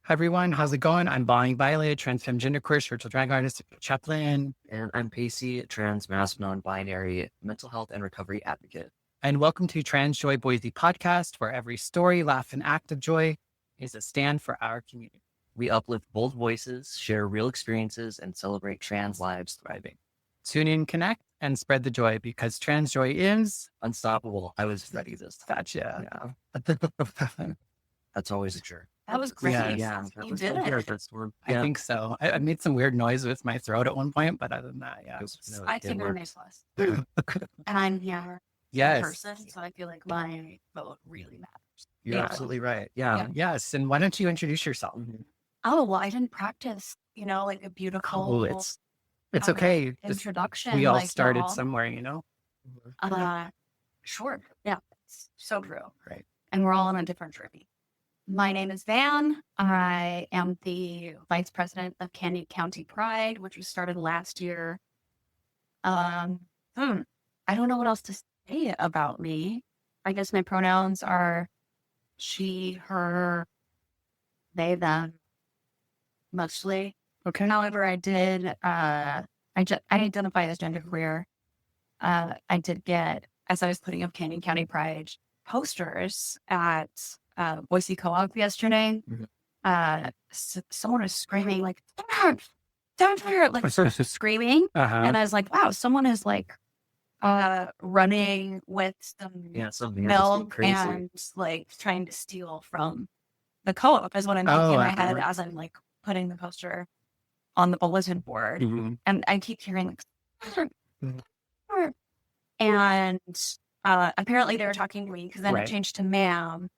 Hi everyone, how's it going? I'm Buying Violet, trans femme genderqueer spiritual drag artist, chaplain. And I'm Pacey, trans masc non-binary mental health and recovery advocate. And welcome to Trans Joy Boise Podcast, where every story, laugh, and act of joy is a stand for our community. We uplift bold voices, share real experiences, and celebrate trans lives thriving. Tune in, connect, and spread the joy because trans joy is Unstoppable. I was ready this time. gotcha. Yeah. That's always a sure. That was great. Yeah. You did it. I think so. I made some weird noise with my throat at one point, but other than that, yeah. I think I'm A+. And I'm here Yes. in person, so I feel like my vote really matters. You're Yeah. absolutely right. Yeah. Yes. And why don't you introduce yourself? Oh, well, I didn't practice, like a beautiful It's okay. introduction. We all like started y'all. somewhere, you know? Sure. Yeah, it's so true. Right. And we're all on a different journey. My name is Van. I am the vice president of Canyon County Pride, which was started last year. I don't know what else to say about me. I guess my pronouns are she, her, they, them, mostly. Okay. However, I did, I identify as genderqueer. I did get, as I was putting up Canyon County Pride posters at Boise Co-op yesterday, someone was screaming like, down here, like screaming. And I was like, wow, someone is like running with some milk and like trying to steal from the co-op is what I'm thinking in my head as I'm like putting the poster on the bulletin board. And I keep hearing like, and apparently they were talking to me because then it changed to ma'am.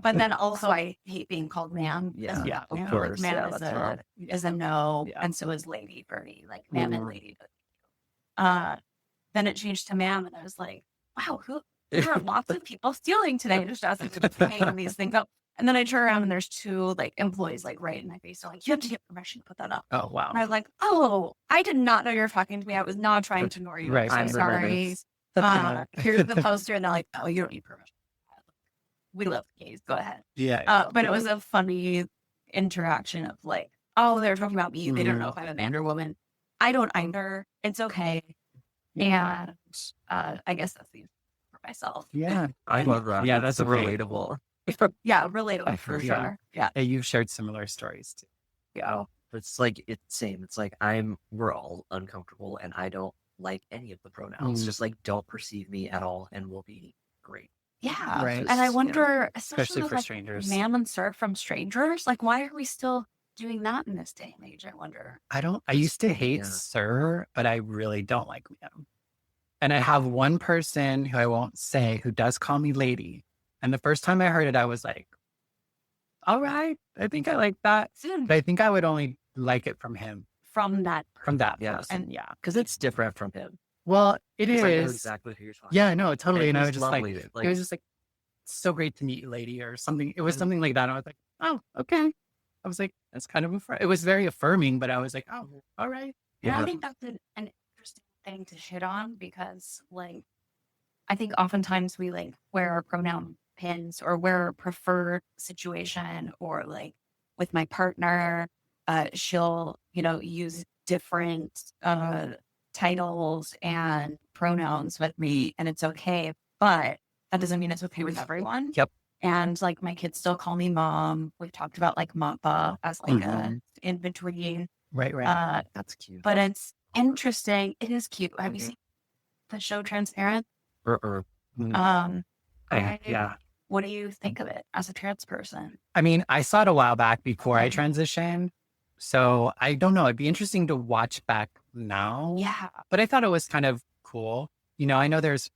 But then also I hate being called ma'am. Yeah, of course. Ma'am is a no, and so is lady for me, like ma'am and lady. Then it changed to ma'am, and I was like, wow, there are lots of people stealing today just as I'm hanging these things up. And then I turn around and there's two like employees like right in my face. They're like, you have to get permission to put that up. Oh, wow. And I was like, oh, I did not know you were talking to me. I was not trying to ignore you. Right. I'm sorry. Here's the poster, and they're like, oh, you don't need permission. We love the gays. Go ahead. Yeah. But it was a funny interaction of like, oh, they're talking about me. They don't know if I'm a man or woman. I don't either. It's okay. And I guess that's the answer for myself. Yeah. I love that. Yeah, that's relatable. Yeah, relatable for sure. Yeah. You've shared similar stories too. Yeah. It's like, it's same. It's like we're all uncomfortable and I don't like any of the pronouns. Just like, don't perceive me at all and we'll be great. Yeah. Right. And I wonder, Especially with, for like, strangers. ma'am and sir from strangers, like, why are we still doing that in this day and age? I wonder. I used to hate sir, but I really don't like ma'am. And I have one person who I won't say who does call me lady. And the first time I heard it, I was like, all right, I think I like that. But I think I would only like it from him. From that. Yeah. And yeah. Because it's different from him. Well, it is. I know exactly who you're talking Yeah, no, totally. And I was just lovely. like, it was just like, so great to meet you, lady, or something. It was something like that. And I was like, oh, okay. I was like, that's kind of it was very affirming, but I was like, oh, all right. Yeah. I think that's an interesting thing to hit on because, like, I think oftentimes we like wear our pronoun pins or wear a preferred situation, or like with my partner, she'll, use different titles and pronouns with me, and it's okay. But that doesn't mean it's okay with everyone. Yep. And like my kids still call me mom. We've talked about like mappa as like a in between. Right. That's cute. But it's interesting. It is cute. Have you seen the show Transparent? Yeah. What do you think of it as a trans person? I mean, I saw it a while back before I transitioned. So I don't know. It'd be interesting to watch back now. Yeah. But I thought it was kind of cool. I know there was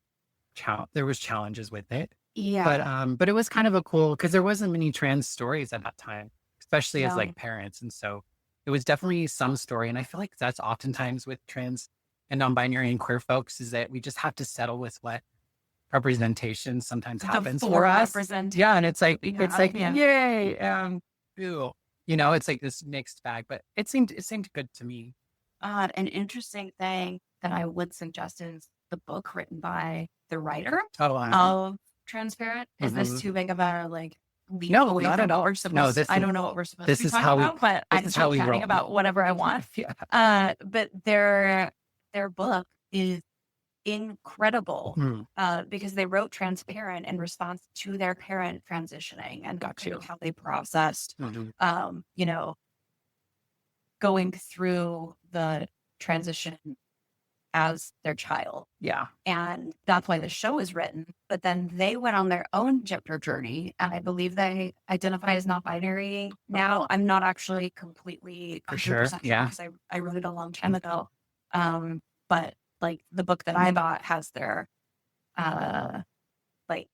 challenges with it. Yeah. But it was kind of a cool, because there wasn't many trans stories at that time, especially as like parents. And so it was definitely some story. And I feel like that's oftentimes with trans and non-binary and queer folks is that we just have to settle with what representation sometimes happens for us. Yeah. And it's like, yay. Ew. It's like this mixed bag, but it seemed good to me. An interesting thing that I would suggest is the book written by the writer of Transparent. Is this too big of a like leap No, away not from at all. what we're supposed to. I don't know what we're supposed this to be is talking how we- about, but this I'm is how we chatting roll. about whatever I want. Yeah. But their book is incredible because they wrote transparent in response to their parent transitioning and how they processed, you know, going through the transition as their child. Yeah. And that's why the show is written. But then they went on their own gender journey. And I believe they identify as non-binary now. I'm not actually completely 100% sure. Yeah. because I wrote it a long time ago. But like the book that I bought has their, like,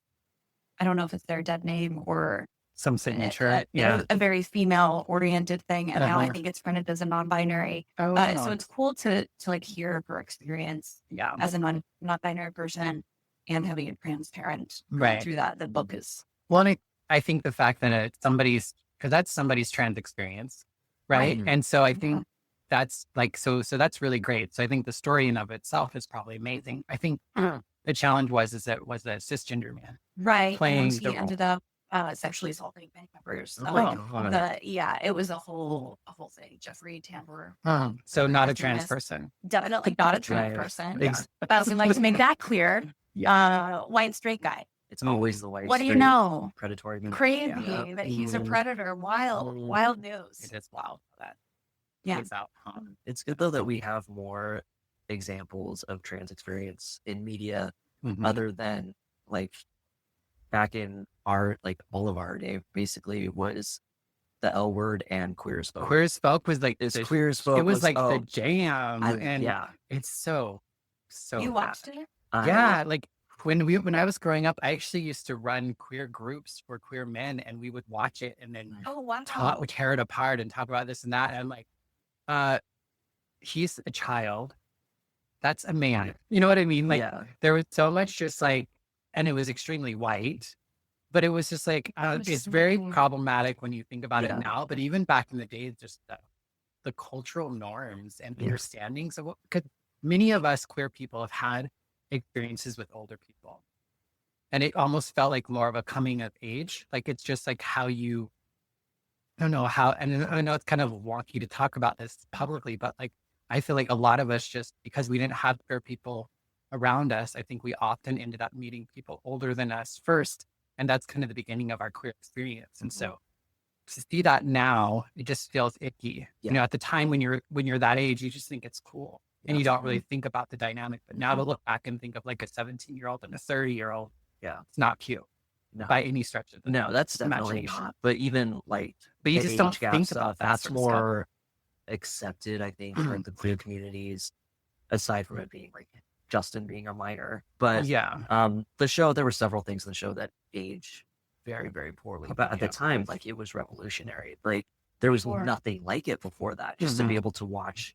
I don't know if it's their dead name or some signature. Yeah. A very female oriented thing. And now I think it's printed as a non-binary. So it's cool to like hear her experience as a non-binary person and having it transparent through that. The book is. Well, and I think the fact that because that's somebody's trans experience. Right. And so I think that's like, so that's really great. So I think the story in of itself is probably amazing. I think the challenge was a cisgender man. Right. Playing he ended up sexually assaulting bank members. It was a whole thing. Jeffrey Tambor. So not a trans person. Definitely not a trans person. But I'd like to make that clear. White straight guy. It's always the white. What do you know? Predatory. Crazy that he's a predator. Wild news. It is wild that. Yeah. It's good though that we have more examples of trans experience in media other than like back in our, like all of our day basically was the L word and queer as folk. Queer as folk was like queer as folk. It was like the jam. It's so you watched it? Yeah. Like when I was growing up, I actually used to run queer groups for queer men and we would watch it and then tear it apart and talk about this and that. And I'm like, he's a child. That's a man. You know what I mean? Like there was so much just like, and it was extremely white, but it was just like, it's very problematic when you think about it now, but even back in the day, just the cultural norms and understandings of because many of us queer people have had experiences with older people. And it almost felt like more of a coming of age. Like it's just like how you, I don't know how, and I know it's kind of wonky to talk about this publicly, but like, I feel like a lot of us just, because we didn't have queer people around us, I think we often ended up meeting people older than us first. And that's kind of the beginning of our queer experience. And so to see that now, it just feels icky. You know, at the time when you're that age, you just think it's cool. And you don't really think about the dynamic. But now to look back and think of like a 17-year-old and a 30-year-old, it's not cute by any stretch of the that's definitely not. But even like, but you just don't think about that. That's more accepted, I think, for the queer communities, aside from it being like Justin being a minor. But the show, there were several things in the show that aged very, very poorly. But at the time, like it was revolutionary. Like there was nothing like it before that. Just to be able to watch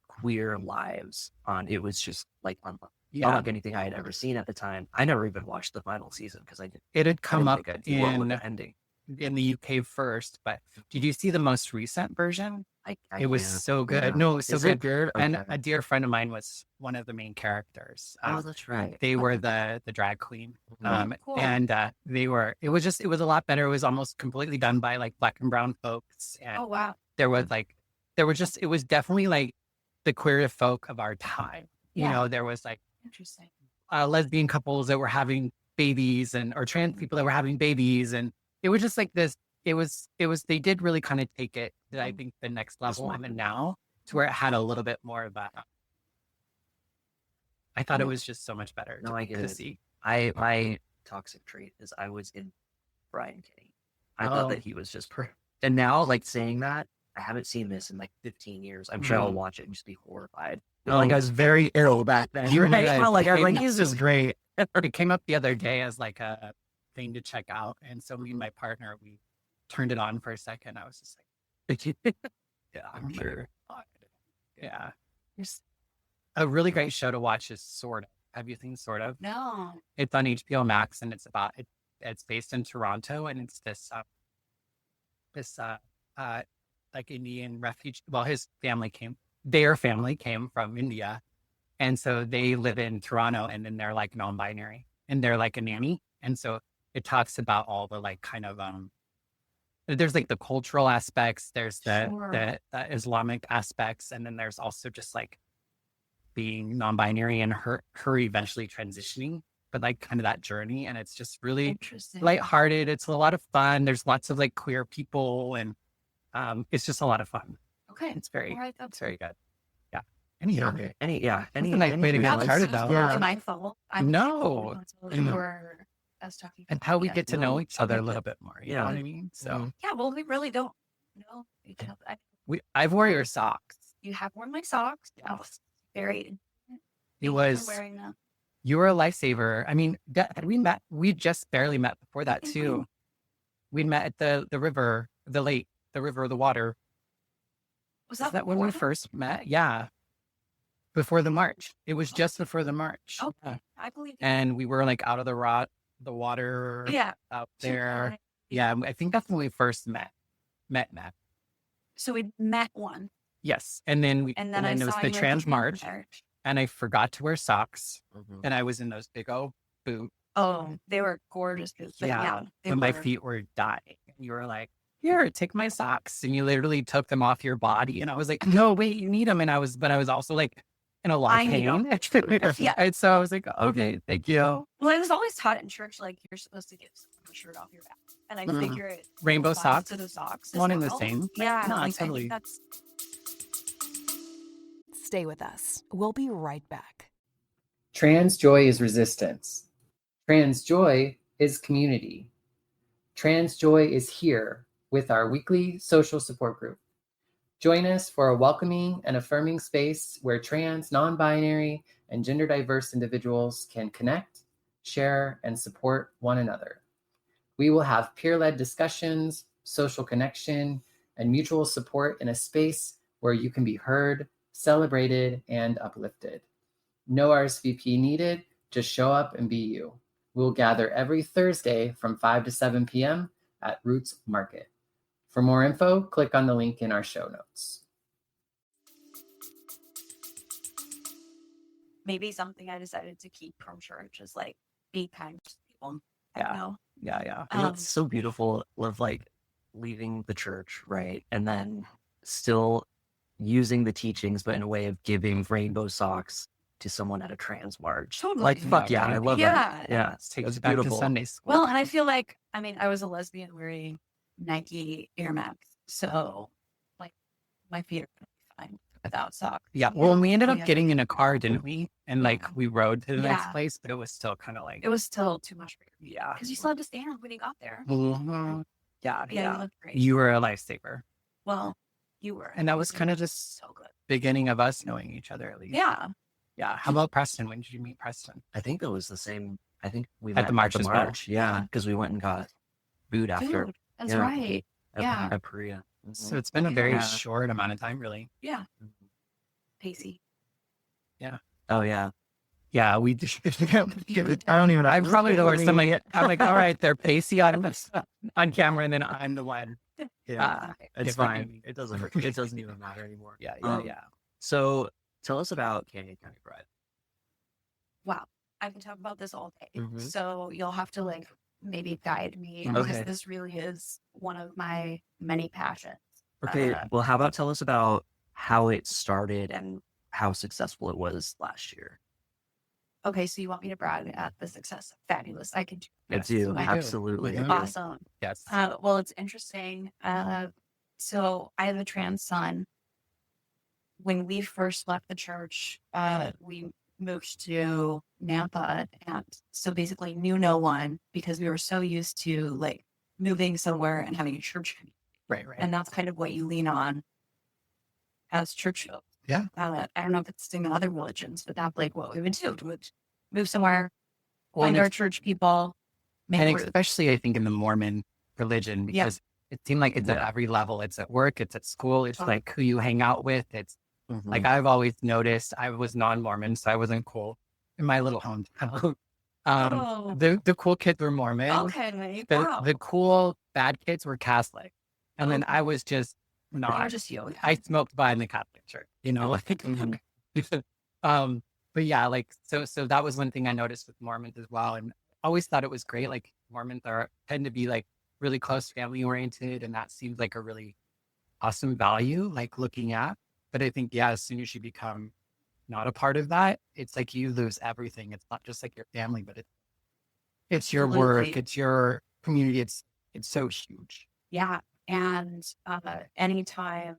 queer lives on, it was just like unlike anything I had ever seen at the time. I never even watched the final season because it had come up in the UK first. But did you see the most recent version? It was so good. No, it was so good. Okay. And a dear friend of mine was one of the main characters. That's right. They were the drag queen. Cool. And it was a lot better. It was almost completely done by like Black and brown folks. And it was definitely like the queer folk of our time. You know, there was like interesting lesbian couples that were having babies or trans people that were having babies. And it was just like this, they did really kind of take it to, I think, the next level and now to where it had a little bit more of that. I thought it was just so much better to see. My toxic trait is I was in Brian Kinney. I thought that he was just perfect. And now, like saying that, I haven't seen this in like 15 years. I'm sure I'll watch it and just be horrified. Like I was very arrow back then. Like he's just great. It came up the other day as like a thing to check out. And so me and my partner, we turned it on for a second. I was just like, I'm sure. Yeah. There's a really great show to watch is Sort of. Have you seen Sort of? No. It's on HBO Max and it's based in Toronto and it's this like Indian refugee. Well, their family came from India. And so they live in Toronto and then they're like non-binary and they're like a nanny. And so it talks about all the like kind of there's like the cultural aspects, there's the Islamic aspects, and then there's also just like being non-binary and her eventually transitioning, but like kind of that journey. And it's just really lighthearted. It's a lot of fun. There's lots of like queer people, and it's just a lot of fun. Okay, it's very good. Yeah. Any nice way to get started though. Yeah. My fault. No. Us talking and how we get to know each other a little bit more. You know what I mean? So well, we really don't know each other. I've worn your socks. You have worn my socks. Yeah. Very. It was. Wearing them. You were a lifesaver. I mean, had we met? We just barely met before that too. We met at the river, the lake, the river, the water. Was that when we first met? Yeah. Before the march. It was just before the march. Oh, yeah. I believe. And we were like out of the water. Yeah. Out there. Yeah. I think that's when we first met. So we met one. Yes. And then it was the trans march. And I forgot to wear socks. And I was in those big old boots. Oh, they were gorgeous boots. But my feet were dying. And you were like, here, take my socks. And you literally took them off your body. And I was like, no, wait, you need them. And I was also like in a lot of pain. And so I was like, okay, thank you. Well, I was always taught in church, like you're supposed to get a shirt off your back. And I figure it rainbow socks to the socks. One and the same. Yeah. No, totally. Stay with us. We'll be right back. Trans joy is resistance. Trans joy is community. Trans joy is here with our weekly social support group. Join us for a welcoming and affirming space where trans, non-binary, and gender diverse individuals can connect, share, and support one another. We will have peer-led discussions, social connection, and mutual support in a space where you can be heard, celebrated, and uplifted. No RSVP needed, just show up and be you. We'll gather every Thursday from 5 to 7 p.m. at Roots Market. For more info, click on the link in our show notes. Maybe something I decided to keep from church is like be kind to people. Yeah. It's so beautiful of like leaving the church, right? And then still using the teachings, but in a way of giving rainbow socks to someone at a trans march. Totally. Like, fuck yeah, I love that. Yeah, it's back to Sunday school. Well, and I feel like, I was a lesbian wearing Nike Air Max, so like my feet are fine without socks. Yeah. Well, and we ended up getting in a car, didn't we? And like we rode to the next place, but it was still kind of like it was still too much for you. Yeah. Because you still had to stand when you got there. Yeah. You looked great. You were a lifesaver. Well, you were. And that was kind of just so good. Beginning of us knowing each other at least. Yeah. Yeah. How about Preston? When did you meet Preston? I think that was the same. I think we met at the march as well. Yeah, because we went and got food after. That's right. At Perea. So it's been a very short amount of time, really. Yeah. Pacey. Yeah. Oh yeah. Yeah, we. I don't even. I'm probably the worst. I'm like, all right, they're Pacey on camera, and then I'm the one. Yeah, it's fine. It doesn't even matter anymore. Yeah. So tell us about Canyon County Pride. Wow, I can talk about this all day. So you'll have to like maybe guide me because this really is one of my many passions. Okay. Well, how about tell us about how it started and how successful it was last year. Okay, so you want me to brag at the success? Fabulous. I can do it. I do. Absolutely. Awesome. Yes. Well, it's interesting. So I have a trans son. When we first left the church, we moved to Nampa, and so basically knew no one because we were so used to like moving somewhere and having a church community. Right. And that's kind of what you lean on as church folk. Yeah. I don't know if it's in other religions, but that's like what we would do. We would move somewhere, find our church people. And especially, I think, in the Mormon religion, because it seemed like it's at every level. It's at work, it's at school, it's like who you hang out with. It's like I've always noticed I was non-Mormon, so I wasn't cool in my little hometown. The cool kids were Mormon. Okay. The cool bad kids were Catholic. And then I was just not. Just you. I smoked by in the Catholic church, but yeah, like so that was one thing I noticed with Mormons as well, and always thought it was great. Like Mormons tend to be like really close family oriented, and that seems like a really awesome value, like looking at. But I think, yeah, as soon as you become not a part of that, it's like you lose everything. It's not just like your family, but it's your work, it's your community. It's so huge. Yeah. And anytime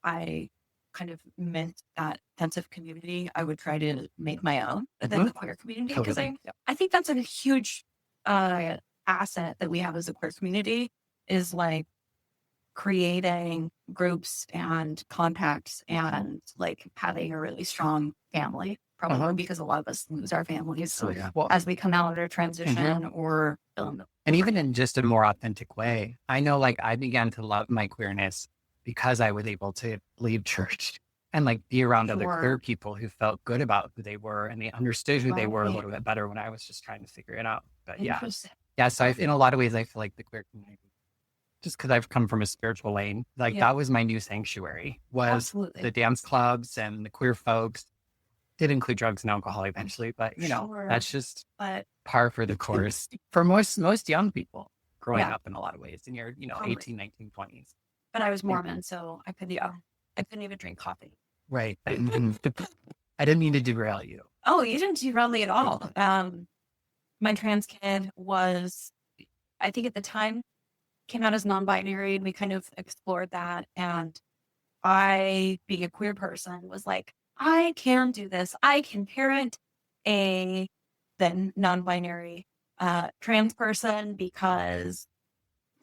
I kind of missed that sense of community, I would try to make my own within the queer community, because I think that's a huge asset that we have as a queer community, is like creating groups and contacts and like having a really strong family, probably because a lot of us lose our families as we come out of our transition or and even in just a more authentic way. I know, like, I began to love my queerness because I was able to leave church and like be around other queer people who felt good about who they were, and they understood who they were a little bit better when I was just trying to figure it out. But so in a lot of ways, I feel like the queer community, just because I've come from a spiritual lane, like that was my new sanctuary, was the dance clubs and the queer folks. Did include drugs and alcohol eventually, but that's just par for the course for most young people growing up in a lot of ways in your 18, 19, 20s. But I was Mormon, so I couldn't even drink coffee. Right. I didn't mean to derail you. Oh, you didn't derail me at all. My trans kid was, I think at the time, came out as non-binary, and we kind of explored that. And I, being a queer person, was like, I can do this. I can parent a then non-binary trans person, because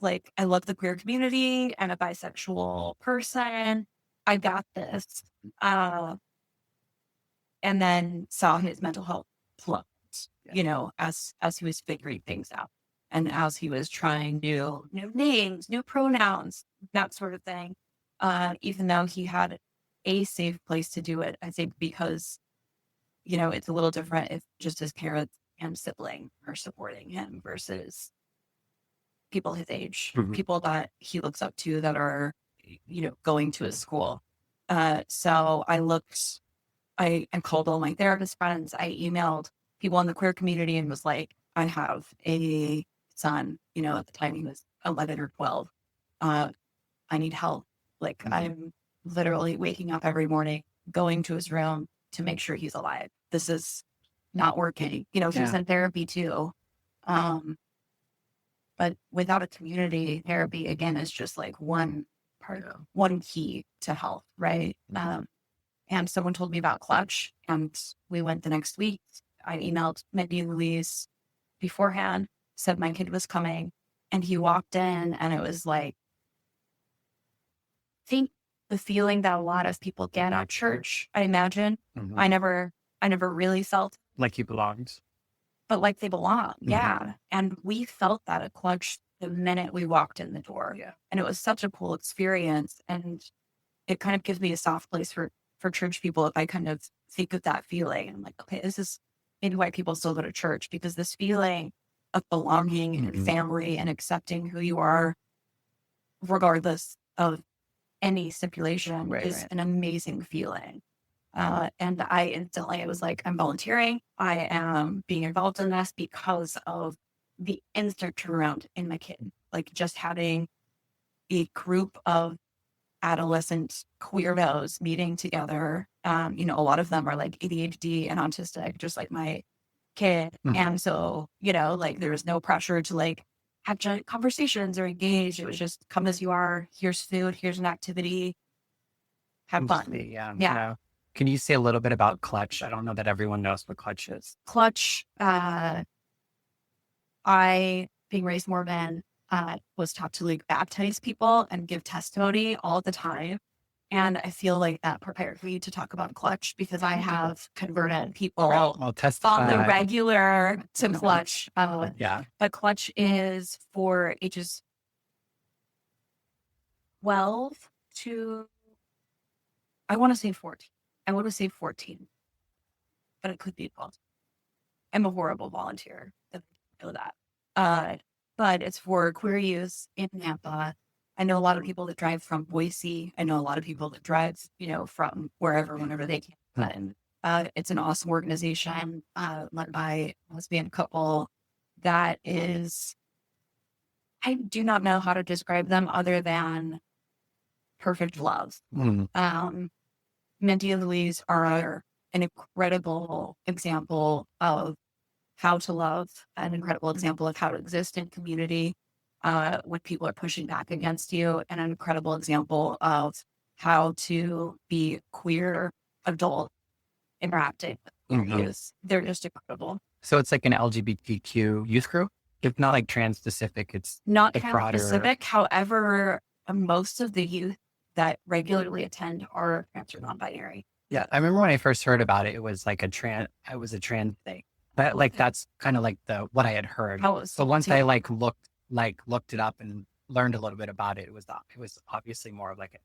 like I love the queer community. I'm a bisexual person. I got this. And then saw his mental health plummet, as he was figuring things out, and as he was trying new names, new pronouns, that sort of thing. Even though he had a safe place to do it, I think, because, it's a little different if just his parents and sibling are supporting him versus people his age, people that he looks up to that are, going to his school. So I called all my therapist friends. I emailed people in the queer community and was like, I have a son, at the time he was 11 or 12. I need help. Like, I'm literally waking up every morning, going to his room to make sure he's alive. This is not working. He's in therapy too. But without a community, therapy, again, is just like one key to health, right? And someone told me about Clutch, and we went the next week. I emailed Mindy and Louise beforehand, said my kid was coming, and he walked in, and it was like, I think the feeling that a lot of people get at church, I imagine. I never really felt like you belonged, but like they belong. Yeah. And we felt that at Clutch the minute we walked in the door. Yeah. And it was such a cool experience. And it kind of gives me a soft place for church people if I kind of think of that feeling. I'm like, okay, this is maybe why people still go to church, because this feeling of belonging and family and accepting who you are, regardless of any stipulation, is an amazing feeling. And I instantly was like, I'm volunteering. I am being involved in this because of the instant turnaround in my kid. Like, just having a group of adolescent queerdos meeting together. A lot of them are like ADHD and autistic, just like my kid. And so, like, there was no pressure to like have giant conversations or engage. It was just come as you are. Here's food. Here's an activity. Have fun. Yeah. Can you say a little bit about Clutch? I don't know that everyone knows what Clutch is. Clutch, I, being raised Mormon, was taught to like baptize people and give testimony all the time. And I feel like that prepared me to talk about Clutch, because I have converted people on the regular to Clutch. But Clutch is for ages 12 to, I want to say 14. But it could be 12. I'm a horrible volunteer. I know that. But it's for queer youth in Nampa. I know a lot of people that drive from Boise. I know a lot of people that drive, from wherever, whenever they can. But it's an awesome organization led by a lesbian couple that is, I do not know how to describe them other than perfect love. Mindy and Louise are an incredible example of how to love, an incredible example of how to exist in community when people are pushing back against you, and an incredible example of how to be queer adult interacting with youth. They're just incredible. So it's like an LGBTQ youth group? It's not like trans specific, it's not trans specific. However, most of the youth that regularly attend are trans or non-binary. Yeah, I remember when I first heard about it, it was like a trans thing. But like that's kind of like what I had heard. So once I looked it up and learned a little bit about it, it was obviously more of like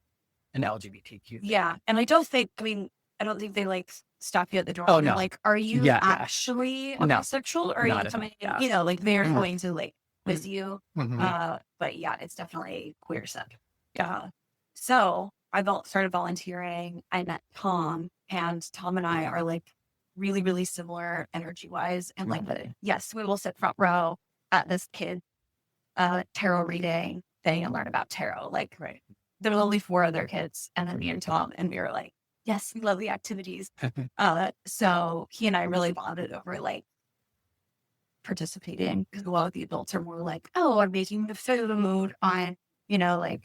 an LGBTQ thing. Yeah, and I don't think they like stop you at the door. Oh no! Like, are you actually homosexual, or are you coming? Like they're going to like with you. But yeah, it's definitely queer centered. Yeah. So I started volunteering. I met Tom, and Tom and I are like really, really similar energy wise. And like, yes, we will sit front row at this kid tarot reading thing and learn about tarot. Like, there were only 4 other kids, and then me and Tom, and we were like, yes, we love the activities. So he and I really bonded over like participating, because a lot of the adults are more like, oh, I'm making the food, on, like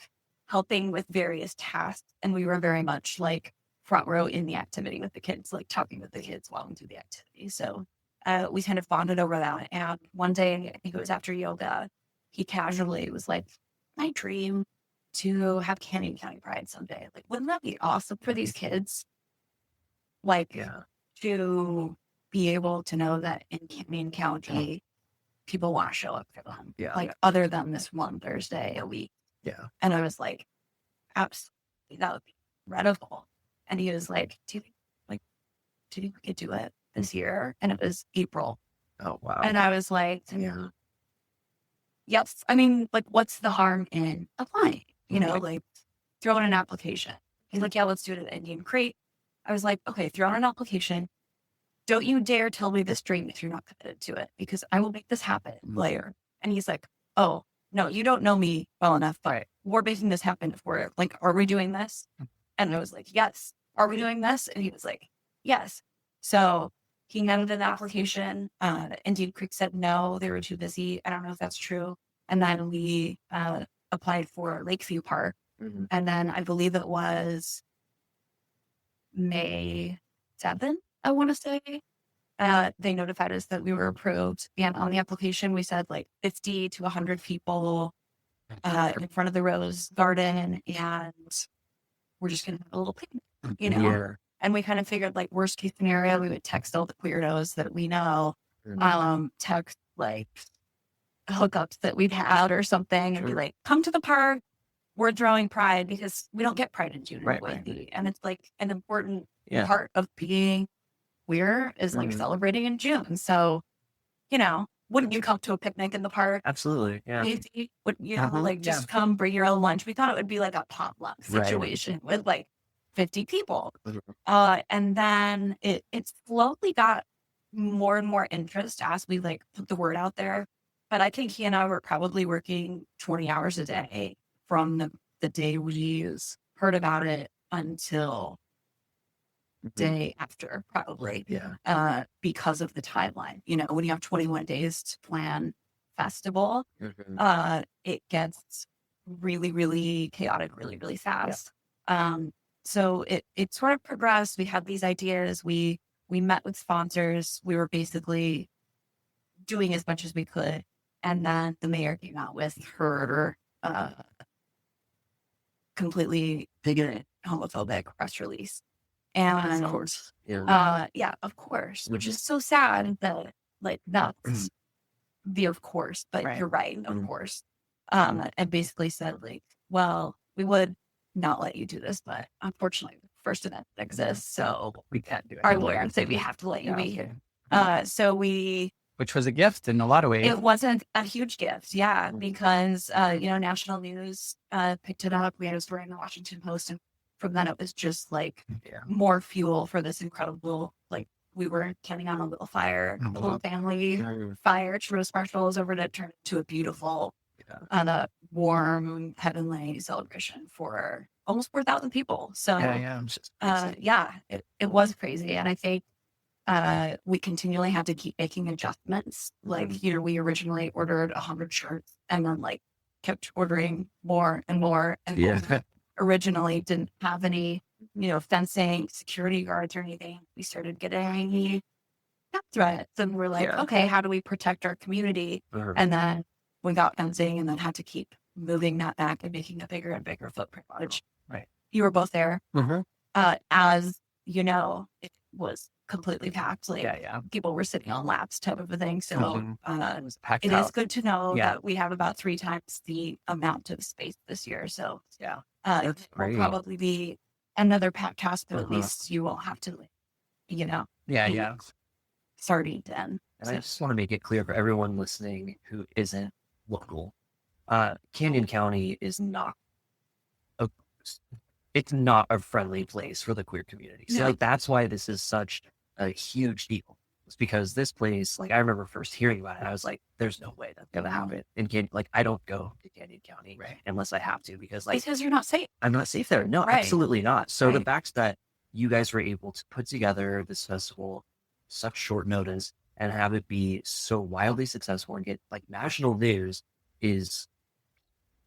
helping with various tasks. And we were very much like front row in the activity with the kids, like talking with the kids while we do the activity. So we kind of bonded over that. And one day, I think it was after yoga, he casually was like, my dream to have Canyon County Pride someday. Like, wouldn't that be awesome for these kids? Like, to be able to know that in Canyon County, people want to show up for them. Like, other than this one Thursday a week. Yeah. And I was like, absolutely, that would be incredible. And he was like, do you think we could do it this year? And it was April. Oh, wow. And I was like, yes. I mean, like, what's the harm in applying? Like, throw in an application. He's like, yeah, let's do it at Indian Crate. I was like, okay, throw in an application. Don't you dare tell me this dream if you're not committed to it, because I will make this happen later. And he's like, oh, no, you don't know me well enough, but we're making this happen if we're like, are we doing this? And I was like, yes. Are we doing this? And he was like, yes. So he handed an application. Indian Creek said no, they were too busy. I don't know if that's true. And then we applied for Lakeview Park. And then I believe it was May 7th, I want to say. They notified us that we were approved. And on the application, we said like 50 to 100 people in front of the Rose Garden. And we're just going to have a little picnic, And we kind of figured like worst case scenario, we would text all the weirdos that we know, text like hookups that we've had or something, and be like, come to the park. We're throwing Pride, because we don't get Pride in June in Boise. And it's like an important part of being queer is like celebrating in June. So, wouldn't you come to a picnic in the park? Absolutely. Yeah. Pacey? Wouldn't you just come bring your own lunch? We thought it would be like a potluck situation with like 50 people. And then it slowly got more and more interest as we like put the word out there. But I think he and I were probably working 20 hours a day from the day we heard about it until day after, probably. Because of the timeline. When you have 21 days to plan festival, it gets really, really chaotic, really, really fast. So it sort of progressed. We had these ideas. We met with sponsors. We were basically doing as much as we could. And then the mayor came out with her completely bigoted, homophobic press release. And of course. Of course, which is so sad that like that's the of course, but you're right, of course. And basically said like, well, we would not let you do this, but unfortunately the First Amendment exists, so we can't do it. Our lawyers say we have to let you be here. Which was a gift in a lot of ways. It wasn't a huge gift, because national news picked it up. We had a story in the Washington Post, and from then it was just like more fuel for this incredible like we were carrying on a little fire, a little family fire to roast marshmallows over to turn into a beautiful, warm, heavenly celebration for almost 4,000 people. So, it was crazy. And I think we continually had to keep making adjustments. Like, we originally ordered 100 shirts and then like kept ordering more and more. And originally didn't have any, fencing, security guards or anything. We started getting death threats and we're like, okay, how do we protect our community? And then we got fencing and then had to keep moving that back and making a bigger and bigger footprint, which you were both there. As it was completely packed. Like people were sitting on laps type of a thing. So it is good to know that we have about 3 times the amount of space this year. So it will probably be another packed house, but at least you won't have to, starting then. And I just want to make it clear for everyone listening who isn't local. Canyon County is not it's not a friendly place for the queer community. So like that's why this is such a huge deal. It's because this place, like I remember first hearing about it, I was like, there's no way that's gonna happen in Canyon. Like I don't go to Canyon County unless I have to because you're not safe. I'm not safe there. No, absolutely not. So the fact that you guys were able to put together this festival such short notice and have it be so wildly successful and get like national news is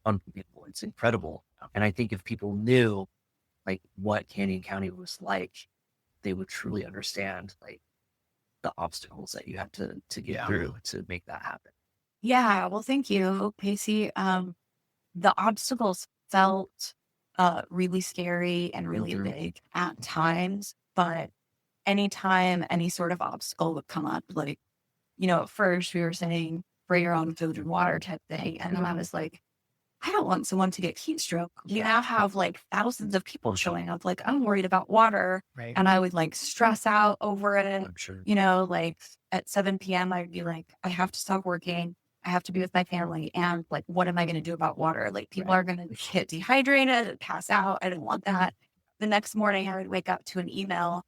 unbelievable. It's incredible. And I think if people knew like what Canyon County was like, they would truly understand like the obstacles that you had to get through to make that happen. Yeah. Well, thank you, Pacey. The obstacles felt really scary and really big at times, but anytime any sort of obstacle would come up, like, at first we were saying bring your own food and water type thing. And then I was like, I don't want someone to get heat stroke. We now have like thousands of people showing up. Like I'm worried about water and I would like stress out over it. I'm sure. Like at 7 p.m. I'd be like, I have to stop working. I have to be with my family. And like, what am I going to do about water? Like people are going to get dehydrated and pass out. I didn't want that. The next morning I would wake up to an email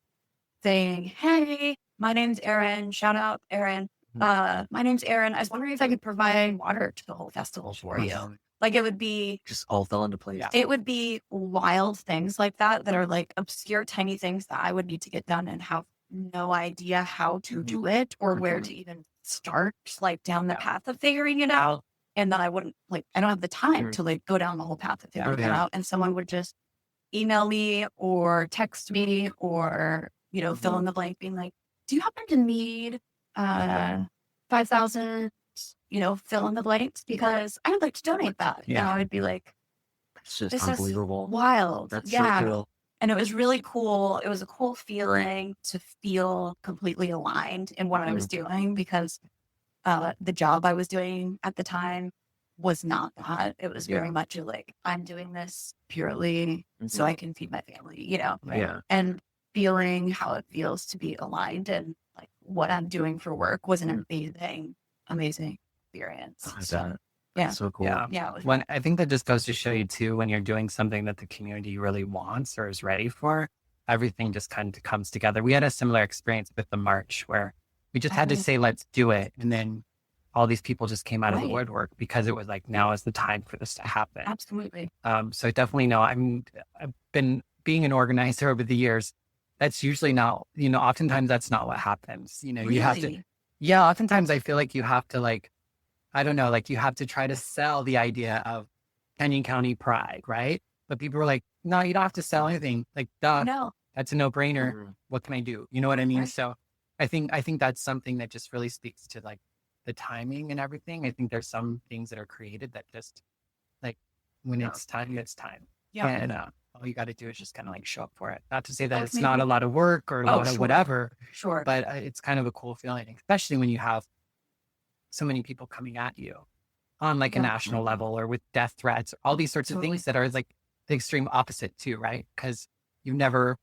saying, hey, my name's Erin. Shout out Erin. My name's Erin. I was wondering if I could provide water to the whole festival for you. Like it would be just all fell into place. It would be wild things like that are like obscure, tiny things that I would need to get done and have no idea how to do it or where to even start, like down the path of figuring it out. And then I wouldn't I don't have the time to like go down the whole path of figuring it out. And someone would just email me or text me or, fill in the blank being like, do you happen to need 5,000? Fill in the blanks because I would like to donate that. I'd be like, it's just unbelievable. Wild. That's so cool. And it was really cool. It was a cool feeling to feel completely aligned in what I was doing because the job I was doing at the time was not that. It was very much like, I'm doing this purely so I can feed my family, and feeling how it feels to be aligned and like what I'm doing for work was an amazing experience. So cool. When I think that just goes to show you too, when you're doing something that the community really wants or is ready for, everything just kind of comes together. We had a similar experience with the march where we just had to say, let's do it. And then all these people just came out of the woodwork because it was like, now is the time for this to happen. Absolutely. So I definitely know. I've been being an organizer over the years. That's usually not, oftentimes that's not what happens. Really? You have to, oftentimes I feel like you have to I don't know, you have to try to sell the idea of Canyon County pride, right? But people were like, no, you don't have to sell anything. Like, duh, no, that's a no-brainer. What can I do? You know what I mean? Right. So I think that's something that just really speaks to the timing and everything. I think there's some things that are created that just when it's time, it's time. Yeah. And all you got to do is just kind of show up for it. Not to say that it's not a lot of work or whatever. Sure. But it's kind of a cool feeling, especially when you have so many people coming at you on a national level or with death threats, all these sorts of things that are the extreme opposite too, right? Because you've never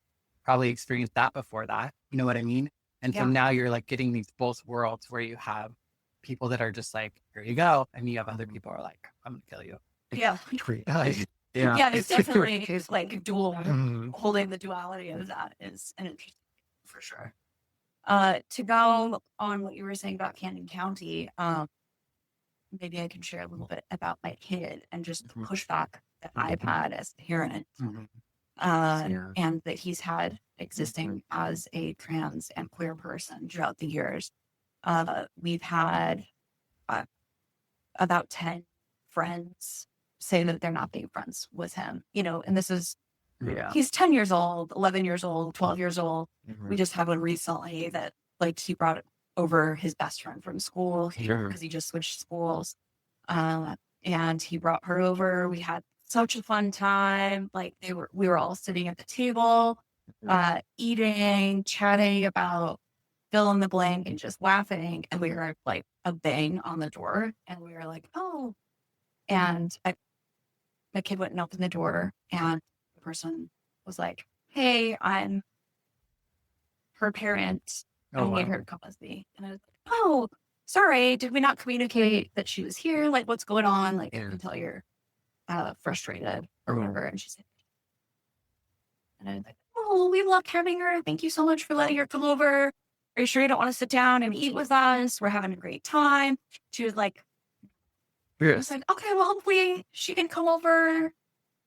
probably experienced that before that. You know what I mean? And so now you're getting these both worlds where you have people that are just here you go. And you have other people who are like, I'm going to kill you. Yeah. It's definitely dual, holding the duality of that is an interesting for sure. To go on what you were saying about Canyon County, maybe I can share a little bit about my kid and just the pushback that I've had as a parent, and that he's had existing as a trans and queer person throughout the years. We've had about 10 friends say that they're not being friends with him, and this is, he's 10 years old, 11 years old, 12 years old. We just had one recently that he brought over his best friend from school because he just switched schools. And he brought her over. We had such a fun time. We were all sitting at the table, eating, chatting about fill in the blank and just laughing. And we heard a bang on the door and we were like, oh, and my kid went and opened the door and the person was like, hey, I'm her parent. I need her to come with me. And I was like, oh, sorry, did we not communicate that she was here? What's going on? I can tell you're frustrated or whatever. And she said, and I was like, oh, we loved having her. Thank you so much for letting her come over. Are you sure you don't want to sit down and eat with us? We're having a great time. She was like, I was like, okay, well, hopefully she can come over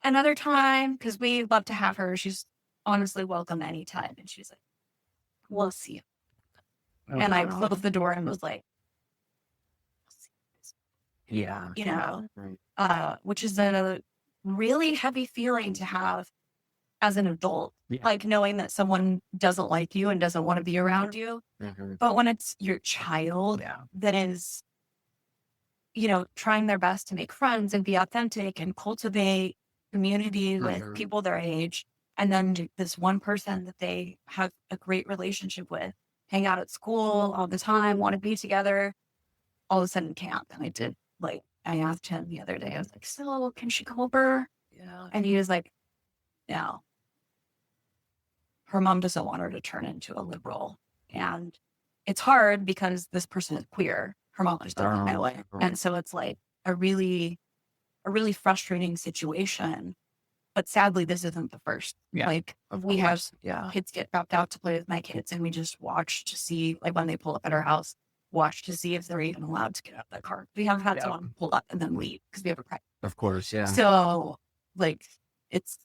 another time because we love to have her. She's honestly welcome anytime. And she was like, we'll see you. And I closed the door and was like, which is a really heavy feeling to have as an adult, knowing that someone doesn't like you and doesn't want to be around you. But when it's your child that is, trying their best to make friends and be authentic and cultivate community with people their age, and then this one person that they have a great relationship with, hang out at school all the time, want to be together, all of a sudden can't. And I did, I asked him the other day, I was like, so can she come over? Yeah. And he was like, no. Her mom doesn't want her to turn into a liberal. And it's hard because this person is queer. Her mom just doesn't know it. And so it's a really frustrating situation. But sadly, this isn't the first. We have kids get dropped out to play with my kids, and we just watch to see, when they pull up at our house, watch to see if they're even allowed to get out of the car. We have had someone pull up and then leave because we have a pride. Of course, yeah. So, it's,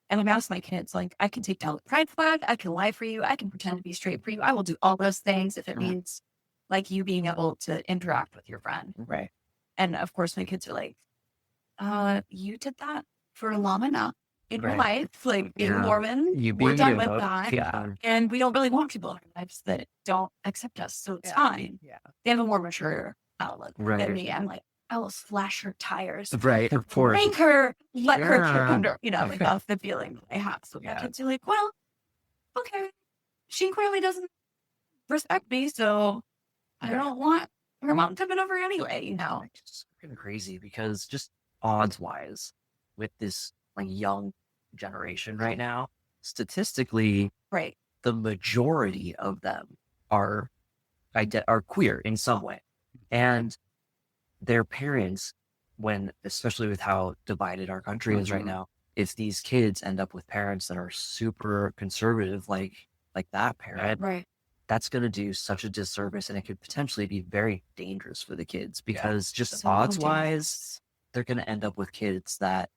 and I've asked my kids, I can take down the pride flag, I can lie for you, I can pretend to be straight for you, I will do all those things if it means, you being able to interact with your friend. Right. And of course, my kids are like, you did that for long enough in your life, being Mormon, we're done with that. Yeah. And we don't really want people in our lives that don't accept us. So it's fine. Yeah. They have a more mature outlook than me. I'm like, I will slash her tires. Right. Of course. Make her, let her kick under, that's the feeling that I have. So my kids are like, well, okay, she clearly doesn't respect me. So I don't want her mom coming over anyway, It's kind of crazy because just odds wise, with this young generation right now, statistically, the majority of them are queer in some way, and their parents, especially with how divided our country is right now, if these kids end up with parents that are super conservative, like that parent, that's going to do such a disservice, and it could potentially be very dangerous for the kids because just odds wise, they're going to end up with kids that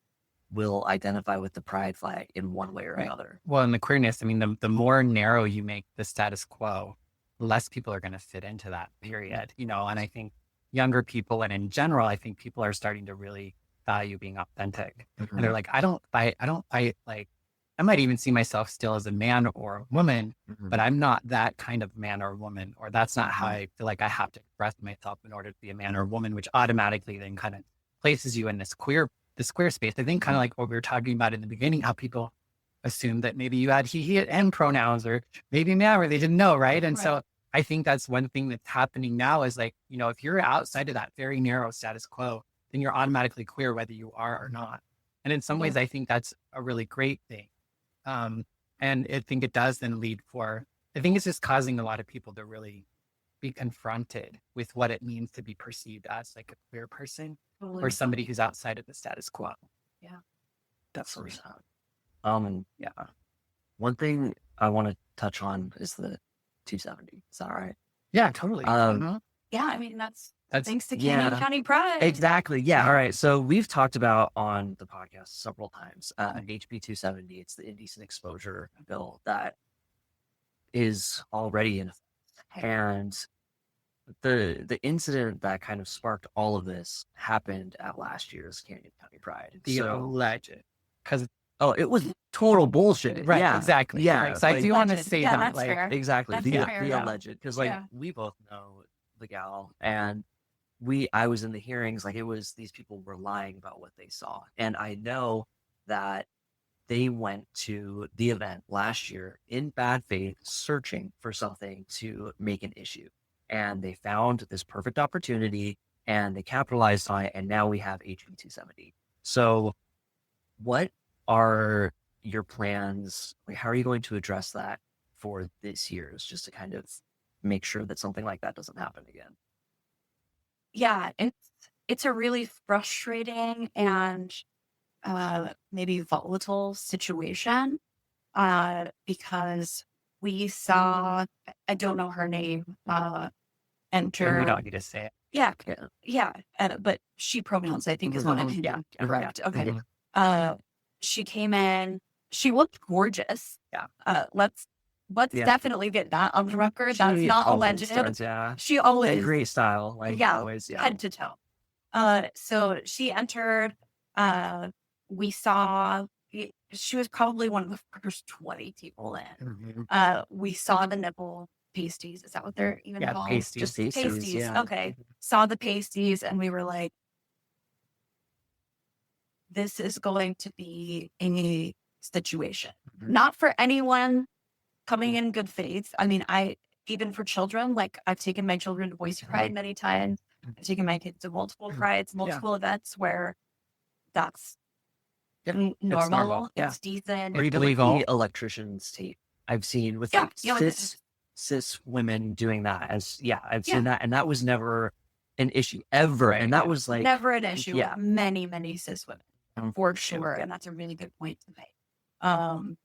will identify with the pride flag in one way or another. Well, in the queerness, the more narrow you make the status quo, less people are going to fit into that period, and I think younger people, and in general, I think people are starting to really value being authentic. And they're like, I don't fight, I might even see myself still as a man or a woman, but I'm not that kind of man or woman, or that's not how I feel like I have to express myself in order to be a man or a woman, which automatically then kind of places you in this queer space. I think kind of like what we were talking about in the beginning, how people assume that maybe you had he and pronouns, or maybe now, or they didn't know, right? And so I think that's one thing that's happening now is if you're outside of that very narrow status quo, then you're automatically queer, whether you are or not. And in some ways, I think that's a really great thing. And I think it does then I think it's just causing a lot of people to really be confronted with what it means to be perceived as a queer person or somebody who's outside of the status quo. Yeah. That's really sad. One thing I want to touch on is that 270. Is that right? Yeah, totally. Yeah, I mean, that's thanks to Canyon County Pride. Exactly. Yeah. All right. So we've talked about on the podcast several times, HB 270. It's the indecent exposure bill that is already in effect. And the incident that kind of sparked all of this happened at last year's Canyon County Pride. The alleged. Because it was total bullshit. Right. Yeah. Exactly. Yeah. Right. So I do want to say that. That's fair. Exactly. That's The fair, alleged. Because we both know the gal, and I was in the hearings, like, it was, these people were lying about what they saw. And I know that they went to the event last year in bad faith, searching for something to make an issue. And they found this perfect opportunity and they capitalized on it. And now we have HB 270. So what are your plans? Like, how are you going to address that for this year's, just to kind of make sure that something like that doesn't happen again? Yeah, it's a really frustrating and maybe volatile situation because we saw, I don't know her name, enter. We don't need to say it. Yeah. But she pronouns, I think, is what I mean. Yeah, correct. Okay. She came in. She looked gorgeous. Yeah. Let's definitely get that on the record. That's not alleged. She always great style, like always, head to toe. So she entered. We saw. She was probably one of the first 20 people in. We saw the nipple pasties. Is that what they're even called? Pasties. Just pasties. Pasties. Yeah. Okay. Saw the pasties, and we were like, this is going to be a situation. Not for anyone coming in good faith. I mean, even for children, like, I've taken my children to Boise Pride many times. I've taken my kids to multiple prides, multiple events where that's normal. It's decent. Or you believe all electricians tape I've seen with cis women doing that I've seen that, and that was never an issue ever. And that was like never an issue with many cis women, for sure. And that's a really good point to make.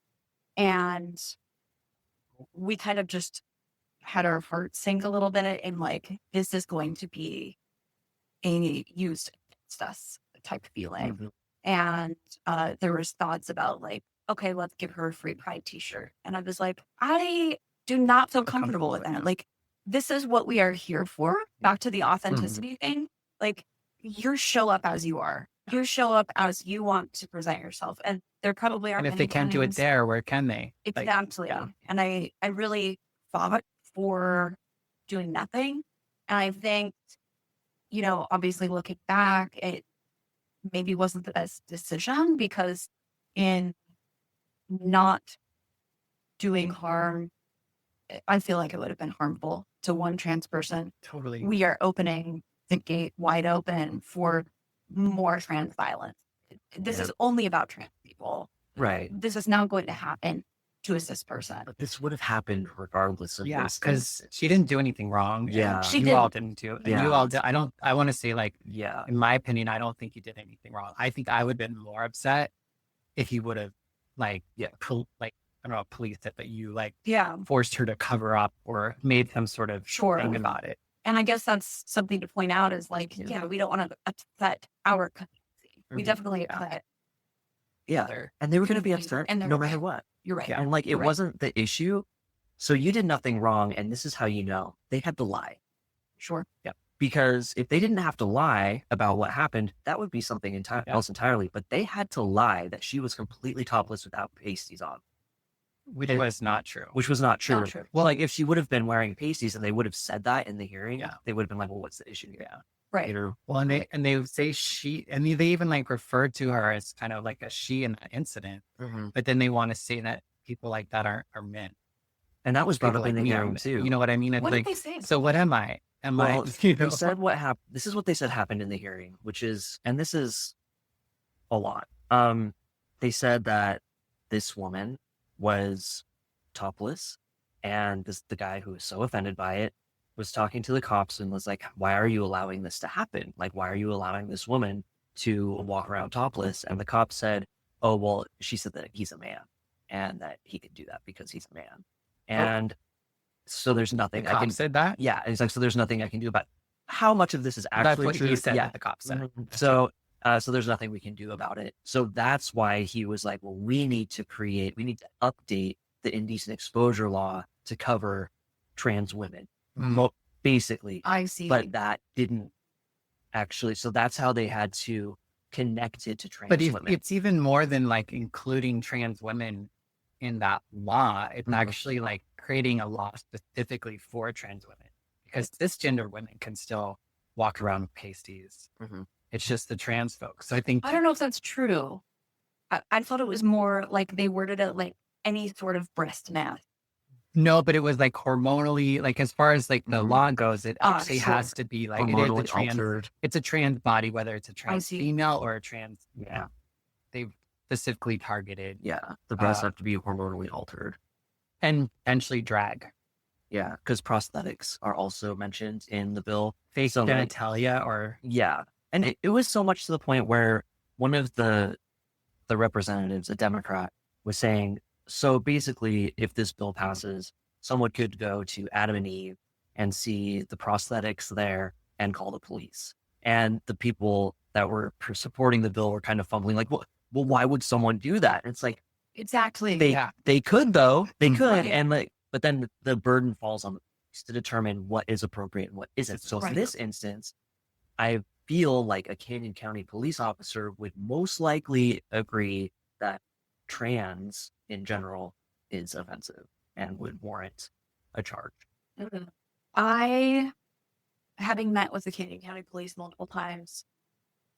And we kind of just had our heart sink a little bit and like, this is going to be a used against us type feeling. And there was thoughts about like, okay, let's give her a free Pride t-shirt. And I was like, I do not feel comfortable with that. Like, this is what we are here for. Back to the authenticity thing. Like, you show up as you are. You show up as you want to present yourself. And there probably are. And if they can't do it there, where can they? Exactly. And I really fought for doing nothing. And I think, obviously looking back, it maybe wasn't the best decision, because in not doing harm, I feel like it would have been harmful to one trans person. Totally. We are opening the gate wide open for more trans violence. This is only about trans people. Right. This is now going to happen to a cis person. But this would have happened regardless of this. Because she didn't do anything wrong. Yeah. You all didn't do it. Yeah. You all did. I want to say, like, in my opinion, I don't think you did anything wrong. I think I would have been more upset if you would have, I don't know, policed it, but you forced her to cover up or made some sort of thing about it. And I guess that's something to point out is like, we don't want to upset our community. We definitely upset. And they were going to be upset no matter what. You're right. And like, it wasn't the issue. So you did nothing wrong. And this is how you know. They had to lie. Sure. Yeah. Because if they didn't have to lie about what happened, that would be something else entirely. But they had to lie that she was completely topless without pasties on. Which was not true. Well, like, if she would have been wearing pasties and they would have said that in the hearing, they would have been like, well, what's the issue here? Right. Well, and they say she, and they even referred to her as kind of like a she in that incident. But then they want to say that people like that are men. And that was brought up in the hearing too. You know what I mean? What did they say? So what am I? They said what happened. This is what they said happened in the hearing, which is, and this is a lot. They said that this woman was topless, and the guy who was so offended by it was talking to the cops and was like, why are you allowing this to happen? Like, why are you allowing this woman to walk around topless? And the cops said, oh, well, she said that he's a man and that he could do that because he's a man. And so there's nothing I can said that. Yeah, it's like, so there's nothing I can do about how much of this is actually that's what true. he said. Yeah, that the cop said. So there's nothing we can do about it. So that's why he was like, well, we need to update the indecent exposure law to cover trans women, basically. I see. But that didn't actually. So that's how they had to connect it to trans women. But it's even more than like including trans women in that law. It's actually like creating a law specifically for trans women, because cisgender women can still walk around with pasties. It's just the trans folks. So I don't know if that's true. I thought it was more like they worded it like any sort of breast mask. No, but it was like hormonally, like as far as like the law goes, it actually has to be like, it is a trans, it's a trans body, whether it's a trans female or a trans, they've specifically targeted. Yeah, the breasts have to be hormonally altered. And potentially drag. Yeah, because prosthetics are also mentioned in the bill. Face genitalia or... Yeah, and it was so much to the point where one of the representatives, a Democrat, was saying, so basically, if this bill passes, someone could go to Adam and Eve and see the prosthetics there and call the police. And the people that were supporting the bill were kind of fumbling, like, well, why would someone do that? And it's like, exactly. They could, though. They could. And like, but then the burden falls on the police to determine what is appropriate and what isn't. So in this instance, I feel like a Canyon County police officer would most likely agree that trans in general is offensive and would warrant a charge. I, having met with the Canyon County Police multiple times,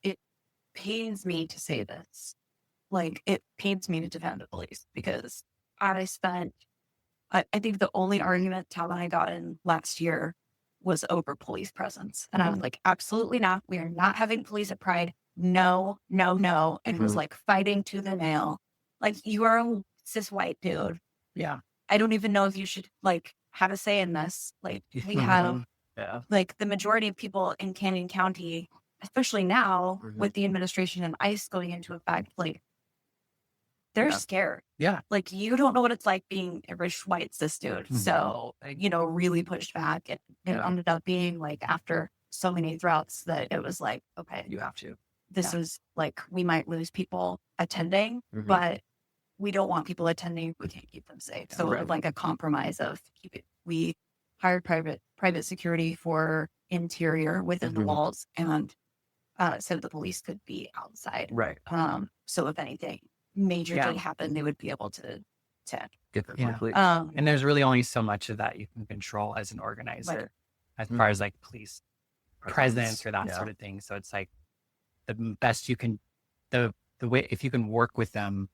it pains me to say this. Like, it pains me to defend the police, because I think the only argument Tal and I got in last year was over police presence. And I was like, absolutely not. We are not having police at Pride. No, no, no. And was like fighting to the nail. Like, you are a cis white dude. Yeah. I don't even know if you should like have a say in this. Like, we have like the majority of people in Canyon County, especially now with the administration and ICE going into effect, like, they're scared. Yeah. Like, you don't know what it's like being a rich white cis dude. So, really pushed back. It ended up being like, after so many threats, that it was like, okay, you have to. This is like, we might lose people attending, but we don't want people attending. We can't keep them safe. So like a compromise of we hired private security for interior within the walls, and so the police could be outside. Right. So if anything major did happen, they would be able to get there quickly. And there's really only so much of that you can control as an organizer, as far as like police presence or that sort of thing. So it's like the best you can, the way, if you can work with them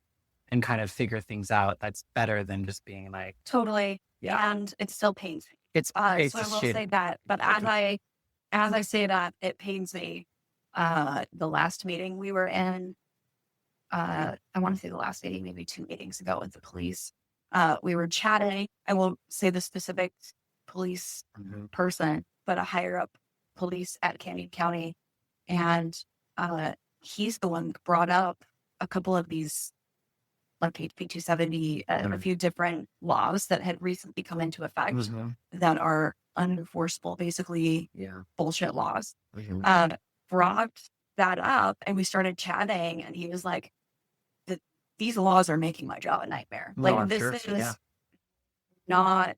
and kind of figure things out, that's better than just being like totally. Yeah. And it still pains me. It's so I will say that, but as I say that, it pains me. The last meeting we were in, I want to say the last meeting, maybe 2 meetings ago with the police, we were chatting. I won't say the specific police person, but a higher up police at Canyon County. And he's the one that brought up a couple of these, like HB 270, a few different laws that had recently come into effect that are unenforceable, basically bullshit laws. Brought that up, and we started chatting, and he was like, these laws are making my job a nightmare. Like, this is not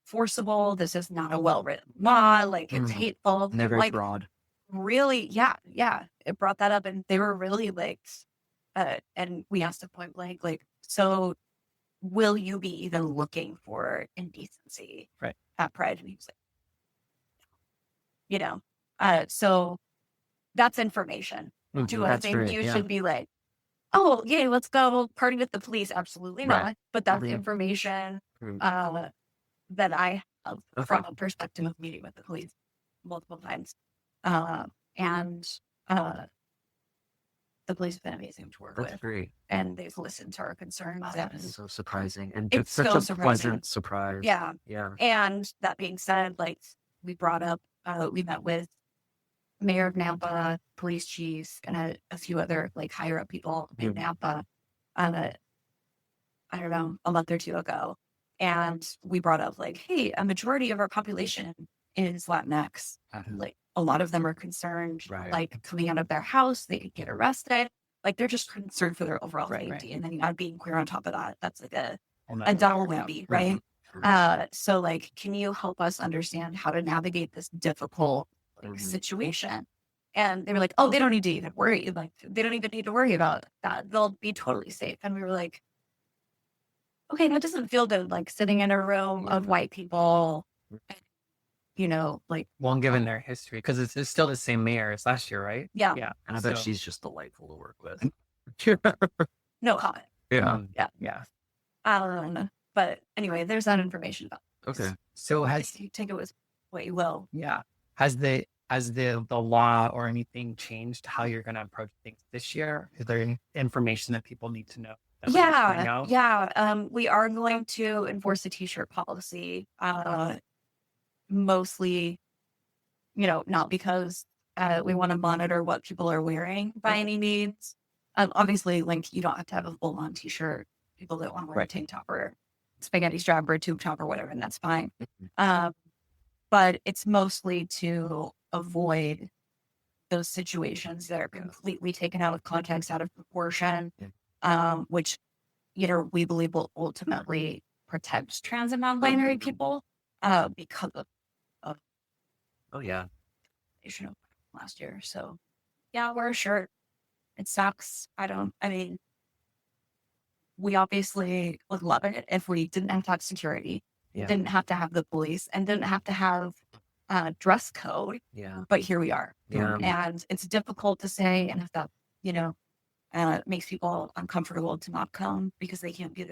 forcible. This is not a well-written law. Like, it's hateful. And they're very like, broad. Really, yeah. It brought that up, and they were really like, and we asked him point blank, like, so will you be even looking for indecency at Pride? And he was like, so that's information. Do I think you should be like, oh, yeah, let's go party with the police? Absolutely not. But that's information that I have from a perspective of meeting with the police multiple times. And the police have been amazing to work with. That's great. And they've listened to our concerns. That's so surprising. And it's such so a surprising. Pleasant surprise. Yeah. Yeah. And that being said, like, we brought up, we met with Mayor of Nampa, police chiefs, and a few other like higher up people in Nampa, I don't know, a month or two ago. And we brought up like, hey, a majority of our population is Latinx. Like a lot of them are concerned, like coming out of their house, they could get arrested. Like they're just concerned for their overall safety. And then you add being queer on top of that. That's like a double whammy, right? So like, can you help us understand how to navigate this difficult situation? And they were like, oh, they don't need to even worry. Like, they don't even need to worry about that. They'll be totally safe. And we were like, okay, that doesn't feel good. Like sitting in a room of white people, you know, like. Well, given their history, because it's still the same mayor as last year, right? Yeah. Yeah. And I bet she's just delightful to work with. No comment. Yeah. But anyway, there's that information about this. Okay. So you take it with what you will. Yeah. Has the law or anything changed how you're going to approach things this year? Is there any information that people need to know? Yeah. We are going to enforce a t-shirt policy. Mostly, you know, not because we want to monitor what people are wearing by any means. Obviously, like you don't have to have a full-on t-shirt. People that want to wear a tank top or spaghetti strap or a tube top or whatever, and that's fine. But it's mostly to avoid those situations that are completely taken out of context, out of proportion, which, you know, we believe will ultimately protect trans and non-binary people because of last year. So yeah, wear a shirt. It sucks. We obviously would love it if we didn't have to have security, didn't have to have the police, and didn't have to have dress code. Yeah. But here we are. Yeah. And it's difficult to say, and if that, you know, makes people uncomfortable to not come because they can't be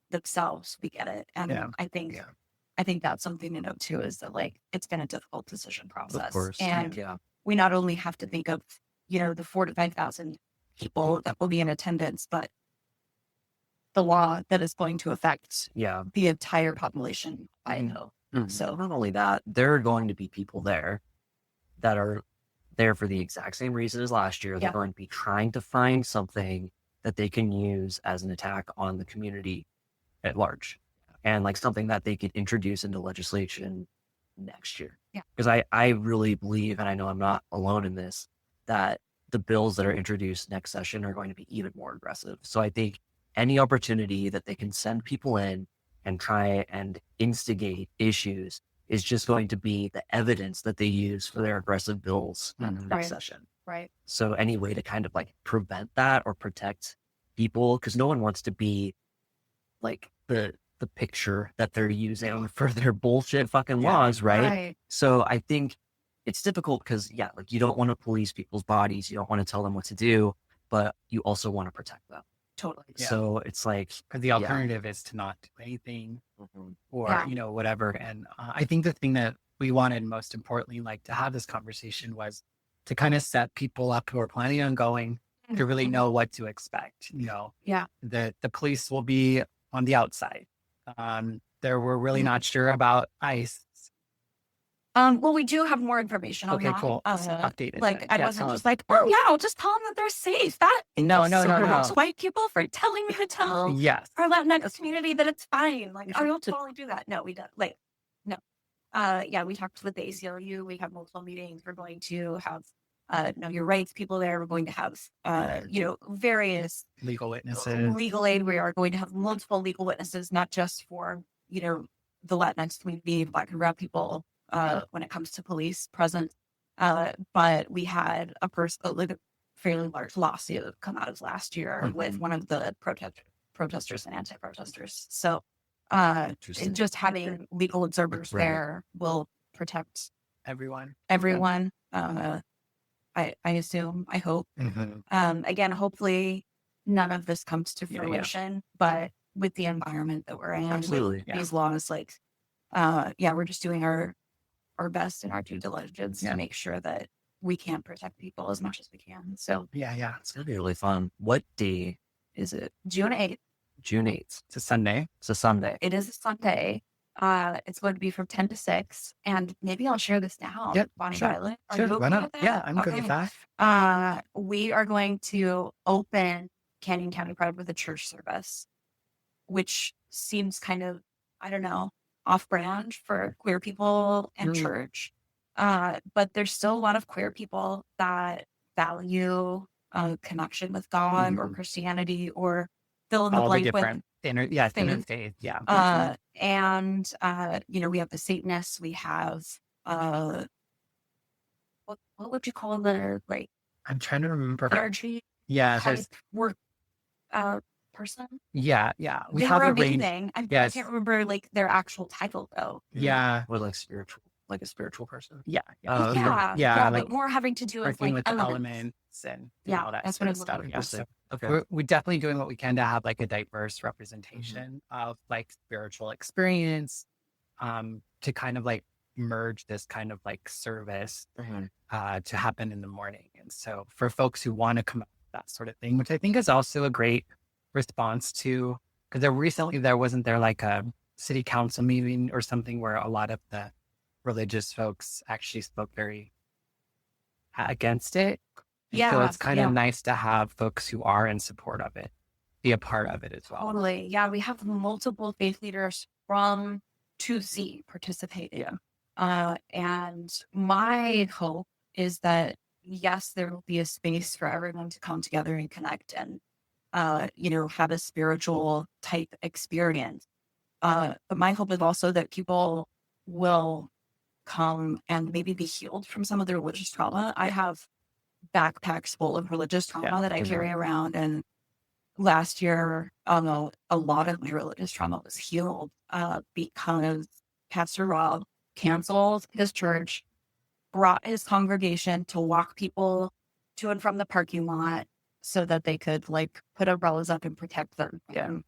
themselves, we get it. And I think that's something to note too, is that like it's been a difficult decision process. Of course. And we not only have to think of, you know, the 4,000 to 5,000 people that will be in attendance, but the law that is going to affect the entire population of Idaho. So not only that, there are going to be people there that are there for the exact same reason as last year. They're going to be trying to find something that they can use as an attack on the community at large, and like something that they could introduce into legislation next year. Because I really believe, and I know I'm not alone in this, that the bills that are introduced next session are going to be even more aggressive. So I think any opportunity that they can send people in and try and instigate issues is just going to be the evidence that they use for their aggressive bills next session. Right. So any way to kind of like prevent that or protect people, because no one wants to be like the picture that they're using for their bullshit fucking laws, right? So I think it's difficult because, like you don't want to police people's bodies. You don't want to tell them what to do, but you also want to protect them. Totally. So it's like, because the alternative is to not do anything or, you know, whatever. And I think the thing that we wanted most importantly, like to have this conversation, was to kind of set people up who are planning on going to really know what to expect. You know, the police will be on the outside. We're really not sure about ICE. Well, we do have more information on that. Okay, cool. Updated. Like, I wasn't just like, oh, yeah, I'll just tell them that they're safe. No. White people for telling me to tell our Latinx community that it's fine. Like, I will totally do that. No, we don't. Like, no. We talked with the ACLU. We have multiple meetings. We're going to have Know Your Rights people there. We're going to have, various legal witnesses. Legal aid. We are going to have multiple legal witnesses, not just for, you know, the Latinx community, Black and brown people. When it comes to police presence, but we had a fairly large lawsuit come out of last year with one of the protesters and anti-protesters. So just having legal observers there will protect everyone. I assume, I hope. Again, hopefully none of this comes to fruition, but with the environment that we're in, these laws, like, we're just doing our best and our due diligence to make sure that we can protect people as much as we can. So it's gonna be really fun. What day is it? June 8th. June 8th. It's a Sunday. It is a Sunday. It's going to be from 10 to 6, and maybe I'll share this now. Bonnie Violet. Sure. Why not? Yeah, I'm good with that. We are going to open Canyon County Pride with a church service, which seems kind of I don't know, off-brand for queer people and church. But there's still a lot of queer people that value connection with God or Christianity or fill in the blank with interfaith. Yeah. And we have the Satanists. We have what would you call their like? I'm trying to remember. Energy. Yeah. Work person. Yeah. We have a amazing. I can't remember like their actual title though. Yeah. Or like spiritual. Like a spiritual person. Yeah. Like, like but more having to do with like the elements and all that sort of stuff. Yeah. So we're definitely doing what we can to have like a diverse representation of like spiritual experience, to kind of like merge this kind of like service to happen in the morning. And so for folks who want to come up with that sort of thing, which I think is also a great response to, because there wasn't like a city council meeting or something where a lot of the religious folks actually spoke very against it. So it's kind of nice to have folks who are in support of it be a part of it as well. Totally. Yeah, we have multiple faith leaders from 2C participating. And my hope is that, yes, there will be a space for everyone to come together and connect and, have a spiritual type experience. But my hope is also that people will come and maybe be healed from some of their religious trauma. I have backpacks full of religious trauma that I carry around. And last year, a lot of my religious trauma was healed because Pastor Rob canceled his church, brought his congregation to walk people to and from the parking lot so that they could like put umbrellas up and protect them from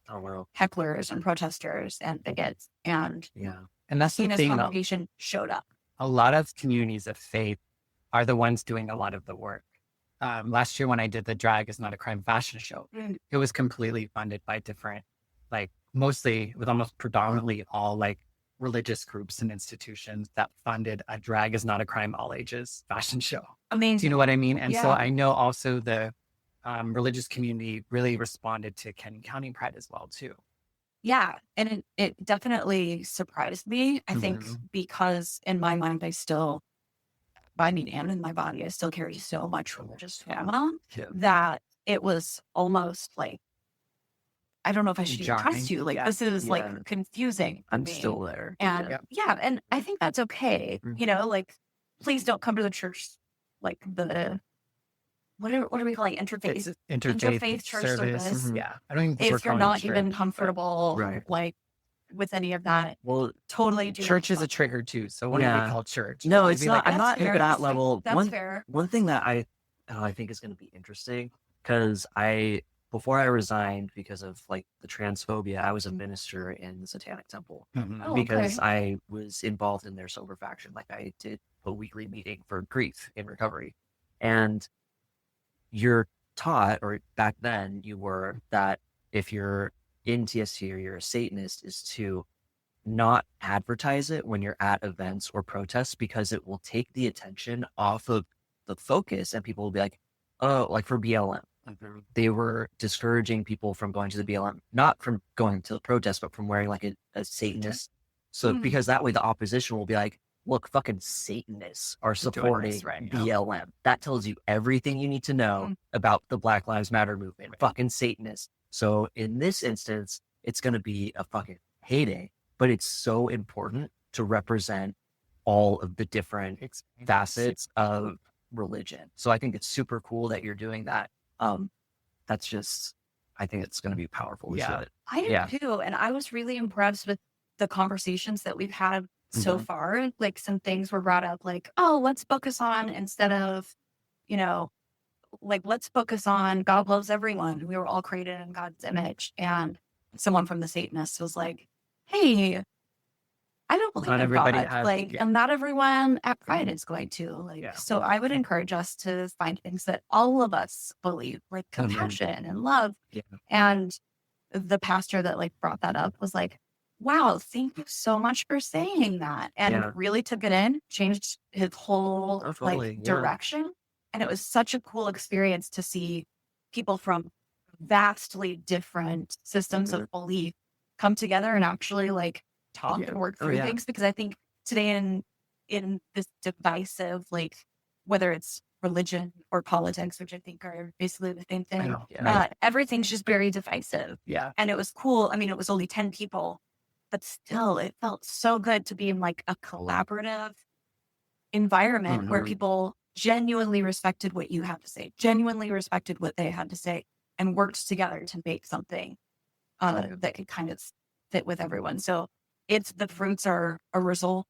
hecklers and protesters and bigots. And that's the thing. His congregation showed up. A lot of communities of faith are the ones doing a lot of the work. Last year when I did the Drag is Not a Crime fashion show, it was completely funded by different, like mostly with almost predominantly all like religious groups and institutions that funded a Drag is Not a Crime all ages fashion show. Amazing. Do you know what I mean? And so I know also the religious community really responded to Kenton County Pride as well too. Yeah. And it definitely surprised me, I think, because in my mind, and in my body, I still carry so much religious trauma that it was almost like, I don't know if I should even trust you. Like, this is like confusing. I'm still there. And and I think that's okay. Like, please don't come to the church, like what are we calling interfaith church service? Yeah. I don't even if you're not even comfortable, like, with any of that. Well, totally do. Church is a trigger too. So what do we call church? No, it's not. I'm not at that level. That's fair. One thing that I think is going to be interesting, because before I resigned because of like the transphobia, I was a minister in the Satanic Temple because I was involved in their sober faction. Like I did a weekly meeting for grief in recovery, and you're taught, or back then you were, that if you're in TST or you're a Satanist, is to not advertise it when you're at events or protests, because it will take the attention off of the focus, and people will be like, oh, like for BLM. They were discouraging people from going to the BLM, not from going to the protest, but from wearing like a Satanist. So because that way the opposition will be like, look, fucking Satanists are supporting BLM. That tells you everything you need to know about the Black Lives Matter movement. Fucking Satanists. So in this instance, it's going to be a fucking heyday, but it's so important to represent all of the different facets of religion. So I think it's super cool that you're doing that. That's just, I think it's going to be powerful. I do too. And I was really impressed with the conversations that we've had so far. Like some things were brought up, like, oh, let's focus on, instead of, like, let's focus on God loves everyone. We were all created in God's image. And someone from the Satanists was like, hey, I don't believe in God. And not everyone at Pride is going to. So I would encourage us to find things that all of us believe, like compassion and love. And the pastor that like brought that up was like, wow, thank you so much for saying that. And really took it in, changed his whole direction. And it was such a cool experience to see people from vastly different systems of belief come together and actually like talk and work through things, because I think today in this divisive, like, whether it's religion or politics, which I think are basically the same thing, everything's just very divisive. Yeah. And it was cool. I mean, it was only 10 people, but still it felt so good to be in like a collaborative environment where people genuinely respected what you had to say, genuinely respected what they had to say, and worked together to make something that could kind of fit with everyone. So if the fruits are a result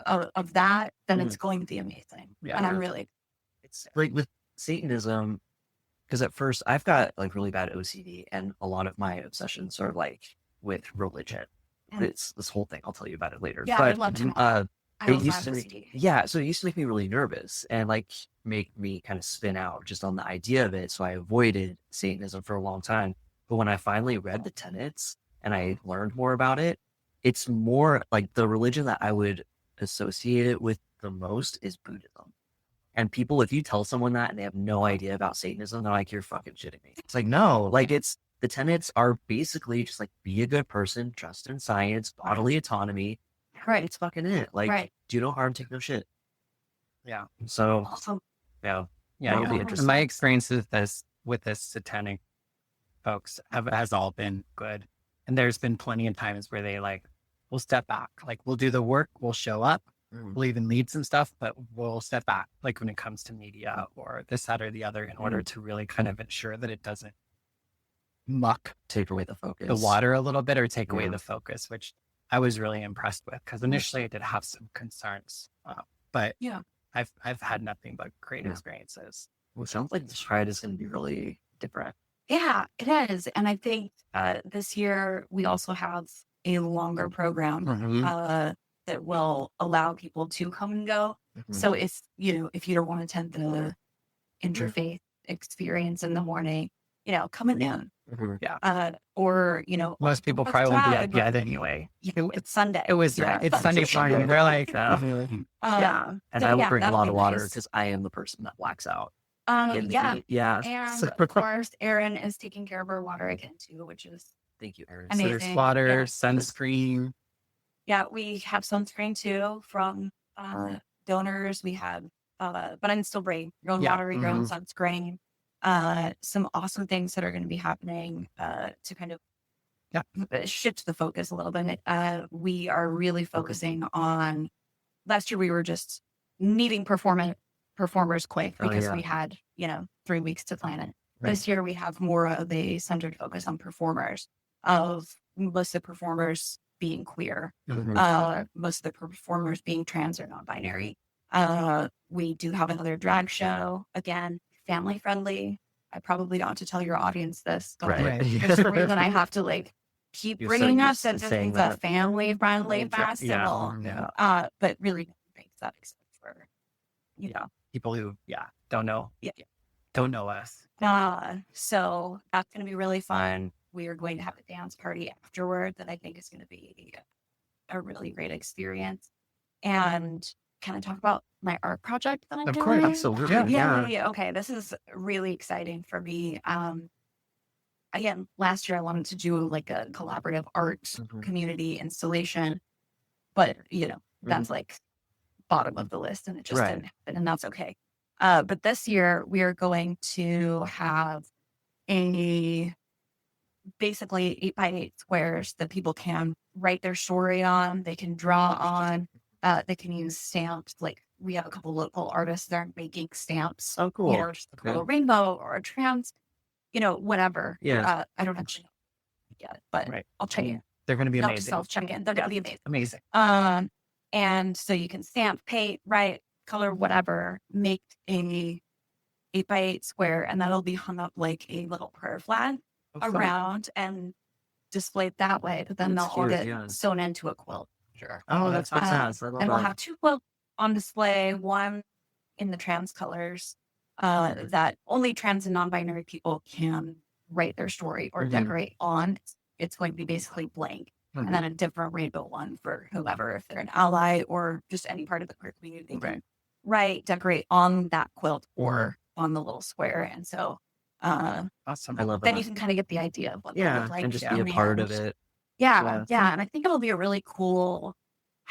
of that, then it's going to be amazing. Yeah. And I'm really, it's like with Satanism, because at first I've got like really bad OCD, and a lot of my obsessions are like with religion. It's this whole thing. I'll tell you about it later. Yeah, but I'd love to. it used to so it used to make me really nervous and like make me kind of spin out just on the idea of it. So I avoided Satanism for a long time. But when I finally read the tenets and I learned more about it, it's more like the religion that I would associate it with the most is Buddhism. And people, if you tell someone that and they have no idea about Satanism, they're like, you're fucking shitting me. It's like, no, like the tenets are basically just like, be a good person, trust in science, bodily autonomy. Right. It's fucking it. Like, do no harm, take no shit. Yeah. So, awesome. Yeah. Yeah. Be interesting. My experience with this satanic folks has all been good. And there's been plenty of times where they like, we'll step back. Like, we'll do the work, we'll show up, we'll even lead some stuff, but we'll step back. Like when it comes to media or this, that, or the other, in order to really kind of ensure that it doesn't take away the focus, the water a little bit, or take away the focus, which I was really impressed with, because initially I did have some concerns, but I've had nothing but great experiences. Well, it sounds like this ride is going to be really different. Yeah, it is. And I think this year we also have a longer program that will allow people to come and go. So if you don't want to attend the interfaith experience in the morning, come at noon. Or, most people probably won't be at yet anyway. It's Sunday. It's Sunday morning. They're like, And I will bring a lot of water because I am the person that blacks out. And of course, Erin is taking care of her water again too, which is thank you, Erin. Amazing. So there's water, sunscreen. Yeah, we have sunscreen too from donors. We have, but I'm still bring your own water, your own sunscreen. Some awesome things that are going to be happening to kind of shift the focus a little bit. We are really focusing on. Last year, we were just needing performers quick because we had 3 weeks to plan it. This year we have more of a centered focus on performers, of most of the performers being queer, most of the performers being trans or non-binary. We do have another drag show, again, family friendly. I probably don't have to tell your audience this, but there's a reason I have to keep bringing up that this is a family friendly festival. But really makes that except for people who don't know us. So that's going to be really fun. We are going to have a dance party afterward that I think is going to be a really great experience, and kind of talk about my art project that I'm doing. Of course, absolutely. Yeah. Okay, this is really exciting for me. Again, last year I wanted to do like a collaborative art community installation, but that's like bottom of the list, and it just didn't happen, and that's okay. But this year we are going to have basically 8x8 squares that people can write their story on. They can draw on. They can use stamps. Like we have a couple local artists that are making stamps. So cool. Just a little rainbow or a trans, whatever. Yeah. I don't actually know yet, but I'll check in. They're going to be amazing. Self-check in. They're going to be amazing. Amazing. And so you can stamp, paint, write, color, whatever, make a 8x8 square, and that'll be hung up like a little prayer flag around and displayed that way. But then they'll all get sewn into a quilt. Sure. Oh, that's fantastic. And we'll have 2 quilts on display, one in the trans colors that only trans and non-binary people can write their story or decorate on. It's going to be basically blank. And then a different rainbow one for whoever, if they're an ally or just any part of the queer community, they can decorate on that quilt or on the little square. And so awesome. I love that. Then you can kind of get the idea of what they look like. And just be a part of it. Yeah. And I think it'll be a really cool,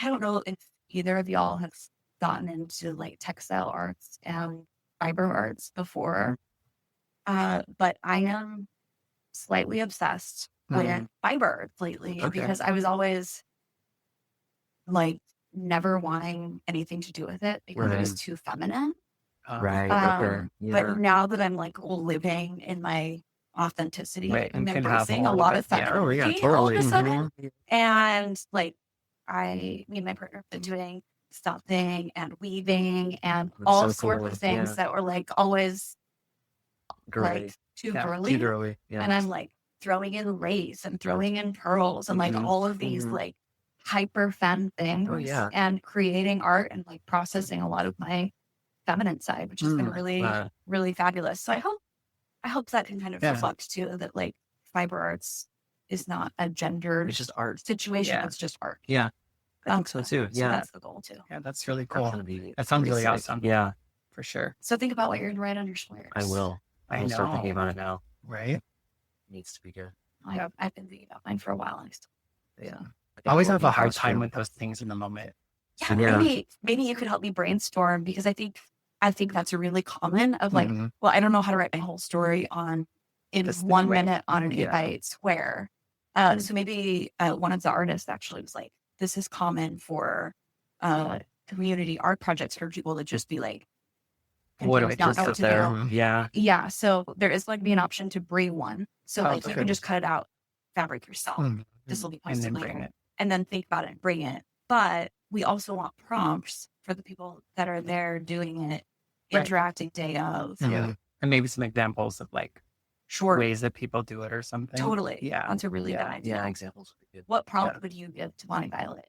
I don't know if either of y'all have gotten into like textile arts and fiber arts before. But I am slightly obsessed with fiber lately because I was always like never wanting anything to do with it because it was too feminine. But now that I'm like living in my authenticity, I'm embracing a lot of femininity all of a sudden. And like me and my partner have been doing stuffing and weaving and all sorts of things that were like always like too girly. And I'm like throwing in lace and throwing in pearls and like all of these like hyper femme things and creating art and like processing a lot of my feminine side, which has been really, really fabulous. So I hope that can kind of reflect too that like fiber arts is not a gendered it's just art situation. It's just art. I think so too. So that's the goal too. Yeah, that's really cool. That sounds really awesome. Yeah, for sure. So think about what you're going to write on your squares. I will. I will start thinking about it now. Right? It needs to be good. I've been thinking about mine for a while. I always have a hard time with those things in the moment. Maybe you could help me brainstorm because I think that's really common of like, well, I don't know how to write my whole story in 1 minute on an 8x8 square. So maybe one of the artists actually was like, this is common for community art projects for people to just be like, what do I just sit there? Yeah. So there is going to be an option to bring one. So like you can just cut it out, fabric yourself. This will be posted and then later. bring it. And then think about it and bring it. But we also want prompts for the people that are there doing it, interacting day of. And maybe some examples of like ways that people do it or something. Totly. Yeah. That's a really good idea. Yeah, examples would be good. What prompt would you give to Bonnie Violet?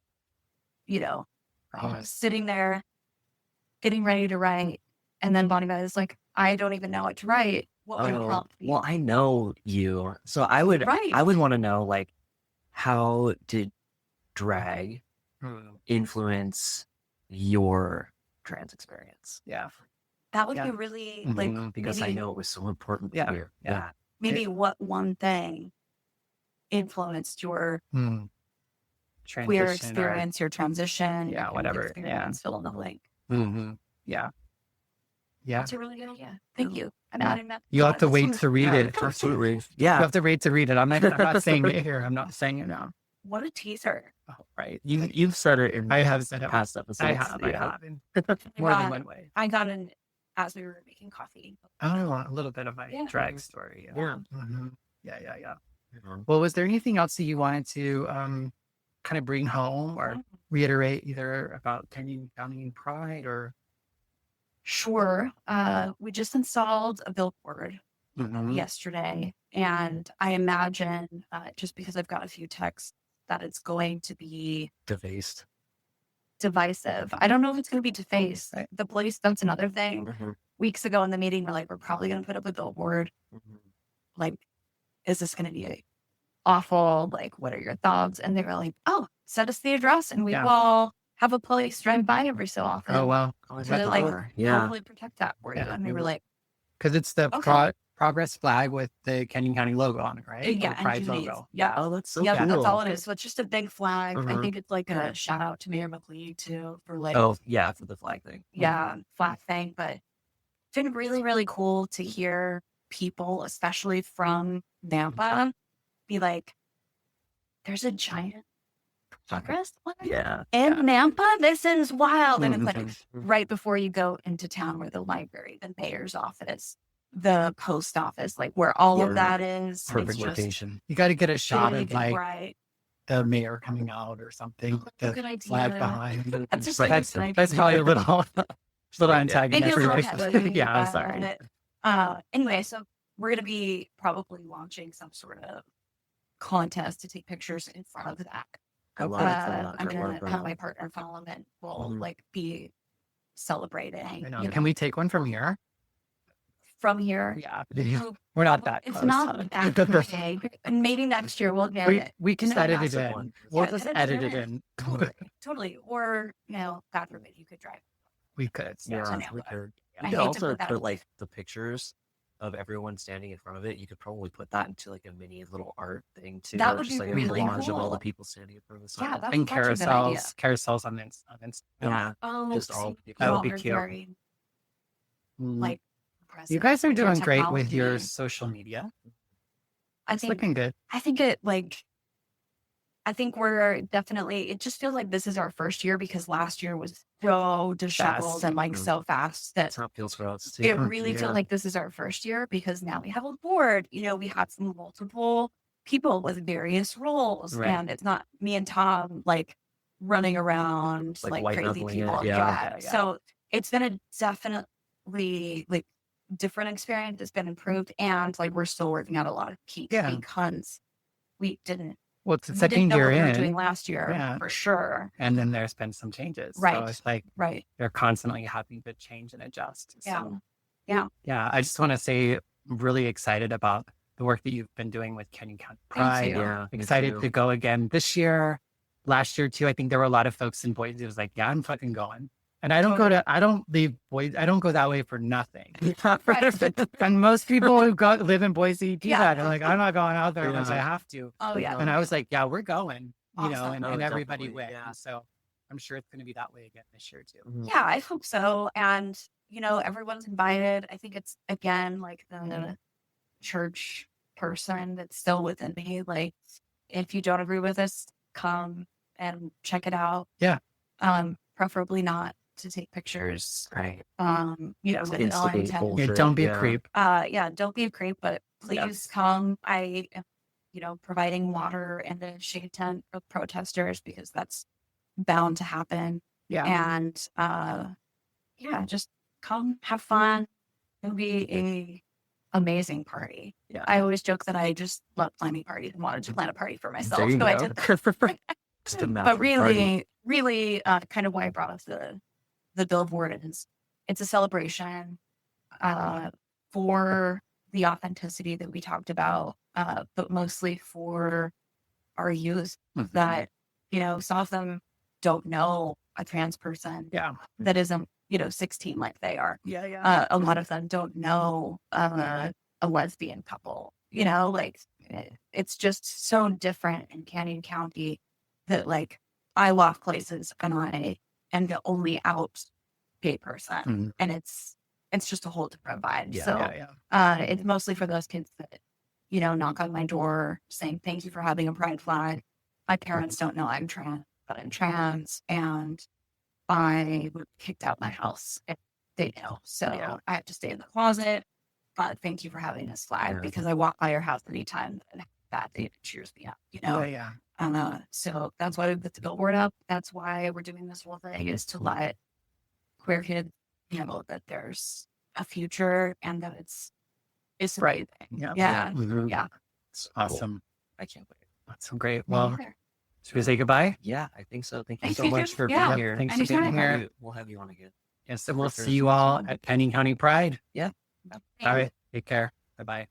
Sitting there, getting ready to write. And then Bonnie Violet's like, I don't even know what to write. What would prompt be? Well, I know you. So I would want to know like, how did drag influence your trans experience? Yeah. That would be really like because maybe, I know it was so important here. Maybe what one thing influenced your queer experience, your transition, whatever. Experience, fill in the blank. Yeah. That's a really good idea. Thank you. I'm adding that. You'll have to wait to read it. Absolutely. Yeah. You have to wait to read it. I'm not saying it here. I'm not saying it now. What a teaser. Oh, right. You've said it in I have said it past episodes. I have. More than one way. I got in as we were making coffee. Oh, a little bit of my drag story. Yeah. Well, was there anything else that you wanted to kind of bring home or reiterate either about Canyon County Pride or? Sure. We just installed a billboard yesterday, and I imagine just because I've got a few texts that it's going to be divisive. I don't know if it's going to be defaced. Right. The police, that's another thing. Weeks ago in the meeting, we're like, we're probably going to put up a billboard. Like, is this going to be awful? Like, what are your thoughts? And they were like, oh, send us the address and we will have a police drive by every so often. Oh, wow. To like hopefully protect that for you. And they were like, because it's the progress flag with the Canyon County logo on it, right? Yeah, the Pride logo. Yeah. Oh, that's so cool. That's all it is. So it's just a big flag. I think it's like a shout out to Mayor McLeod too for like for the flag thing. Yeah, flag thing. But it's been really, really cool to hear people, especially from Nampa, be like, there's a giant progress flag in Nampa. This is wild. And it's like right before you go into town where the library, the mayor's office, the post office, like where all of that is. Perfect location. You got to get a shot of like the mayor coming out or something. The flag behind. That's probably a little antagonistic. Yeah, I'm sorry. Anyway, so we're going to be probably launching some sort of contest to take pictures in front of that. I'm going to have my partner follow them and we'll like be celebrating. Can we take one from here? From here? Yeah. We're not that close. It's not that big. And maybe next year we'll get it. We can edit it in. We'll just edit it in. Totally. Or, God forbid, you could drive. We could. We could. You could also put like the pictures of everyone standing in front of it, you could probably put that into like a mini little art thing too. That would just be like really a collage cool. of all the people standing in front of the sign. Yeah, that's And such a good idea. carousels on Instagram. Yeah. Oh, Just all see, people. That would be you're cute. very, like, You guys are with your doing great with your technology. social media. I It's think looking good. I think we're definitely, it just feels like this is our first year because last year was so disheveled Fast. and like so fast that That's how it feels for us too. it really feels like this is our first year because now we have a board. You know, we had some multiple people with various roles, Right. and it's not me and Tom like running around Like like crazy white-knuckling it, people. yeah. So it's been a definitely like different experience. It's been improved, and like we're still working out a lot of kinks because we didn't. Well, it's the We didn't second know year what we were in, doing last year for sure. and then there's been some changes. Right. So it's like Right. they're constantly having to change and adjust. Yeah. So, Yeah. yeah. I just want to say, I'm really excited about the work that you've been doing with Canyon County Pride. Yeah, Excited to go again this year. Last year too, I think there were a lot of folks in Boise who was like, yeah, I'm fucking going. And I don't leave Boise. I don't go that way for nothing. And most people who live in Boise do that. They're like, I'm not going out there unless I have to. Oh yeah. And I was like, yeah, we're going, you know, Awesome. and everybody Definitely, went. yeah. And so I'm sure it's going to be that way again this year too. Yeah, I hope so. And, you know, everyone's invited. I think it's, again, like the church person that's still within me. Like, if you don't agree with us, come and check it out. Yeah. Preferably not to take pictures. Right. You know, with all intent. Yeah, don't be a creep. Don't be a creep, but please come. I am, you know, providing water and the shade tent for protesters because that's bound to happen. Yeah. And just come, have fun. It'll be a amazing party. Yeah. I always joke that I just love planning parties and wanted to plan a party for myself. There you So I go. did that. Just a But party. really kind of why I brought up the billboard is it's a celebration for the authenticity that we talked about, but mostly for our youth that, you know, some of them don't know a trans person that isn't, you know, 16 like they are. Yeah. A lot of them don't know a lesbian couple, you know, like it's just so different in Canyon County that like I walk places and I am the only out gay person and it's just a whole different vibe. It's mostly for those kids that, you know, knock on my door saying, thank you for having a pride flag. My parents don't know I'm trans, but I'm trans and I was kicked out my house if they know. So I have to stay in the closet. But thank you for having this flag because I walk by your house anytime and that day cheers me up, you know? So that's why we put the billboard up. That's why we're doing this whole thing is to let queer kids know that there's a future and that it's right. Yeah. It's awesome. I can't wait. That's so great. Well, should we say goodbye? Yeah, I think so. Thank you Thank so you. much for Yeah. being here. Thanks for being here. We'll have you on again. Yes, and we'll see you all at Canyon County Pride. Yeah. All right. Take care. Bye-bye.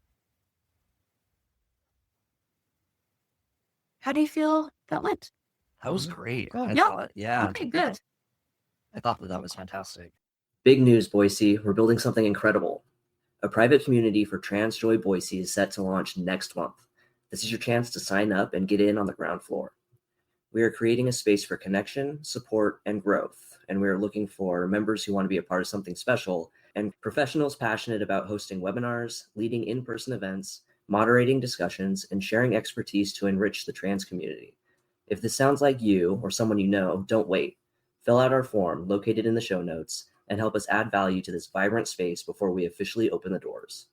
How do you feel that went? That was great. I Yeah. thought, Okay, good. I thought that was fantastic. Big news, Boise. We're building something incredible. A private community for Trans Joy Boise is set to launch next month. This is your chance to sign up and get in on the ground floor. We are creating a space for connection, support, and growth, and we are looking for members who want to be a part of something special and professionals passionate about hosting webinars, leading in-person events, moderating discussions, and sharing expertise to enrich the trans community. If this sounds like you or someone you know, don't wait. Fill out our form located in the show notes and help us add value to this vibrant space before we officially open the doors.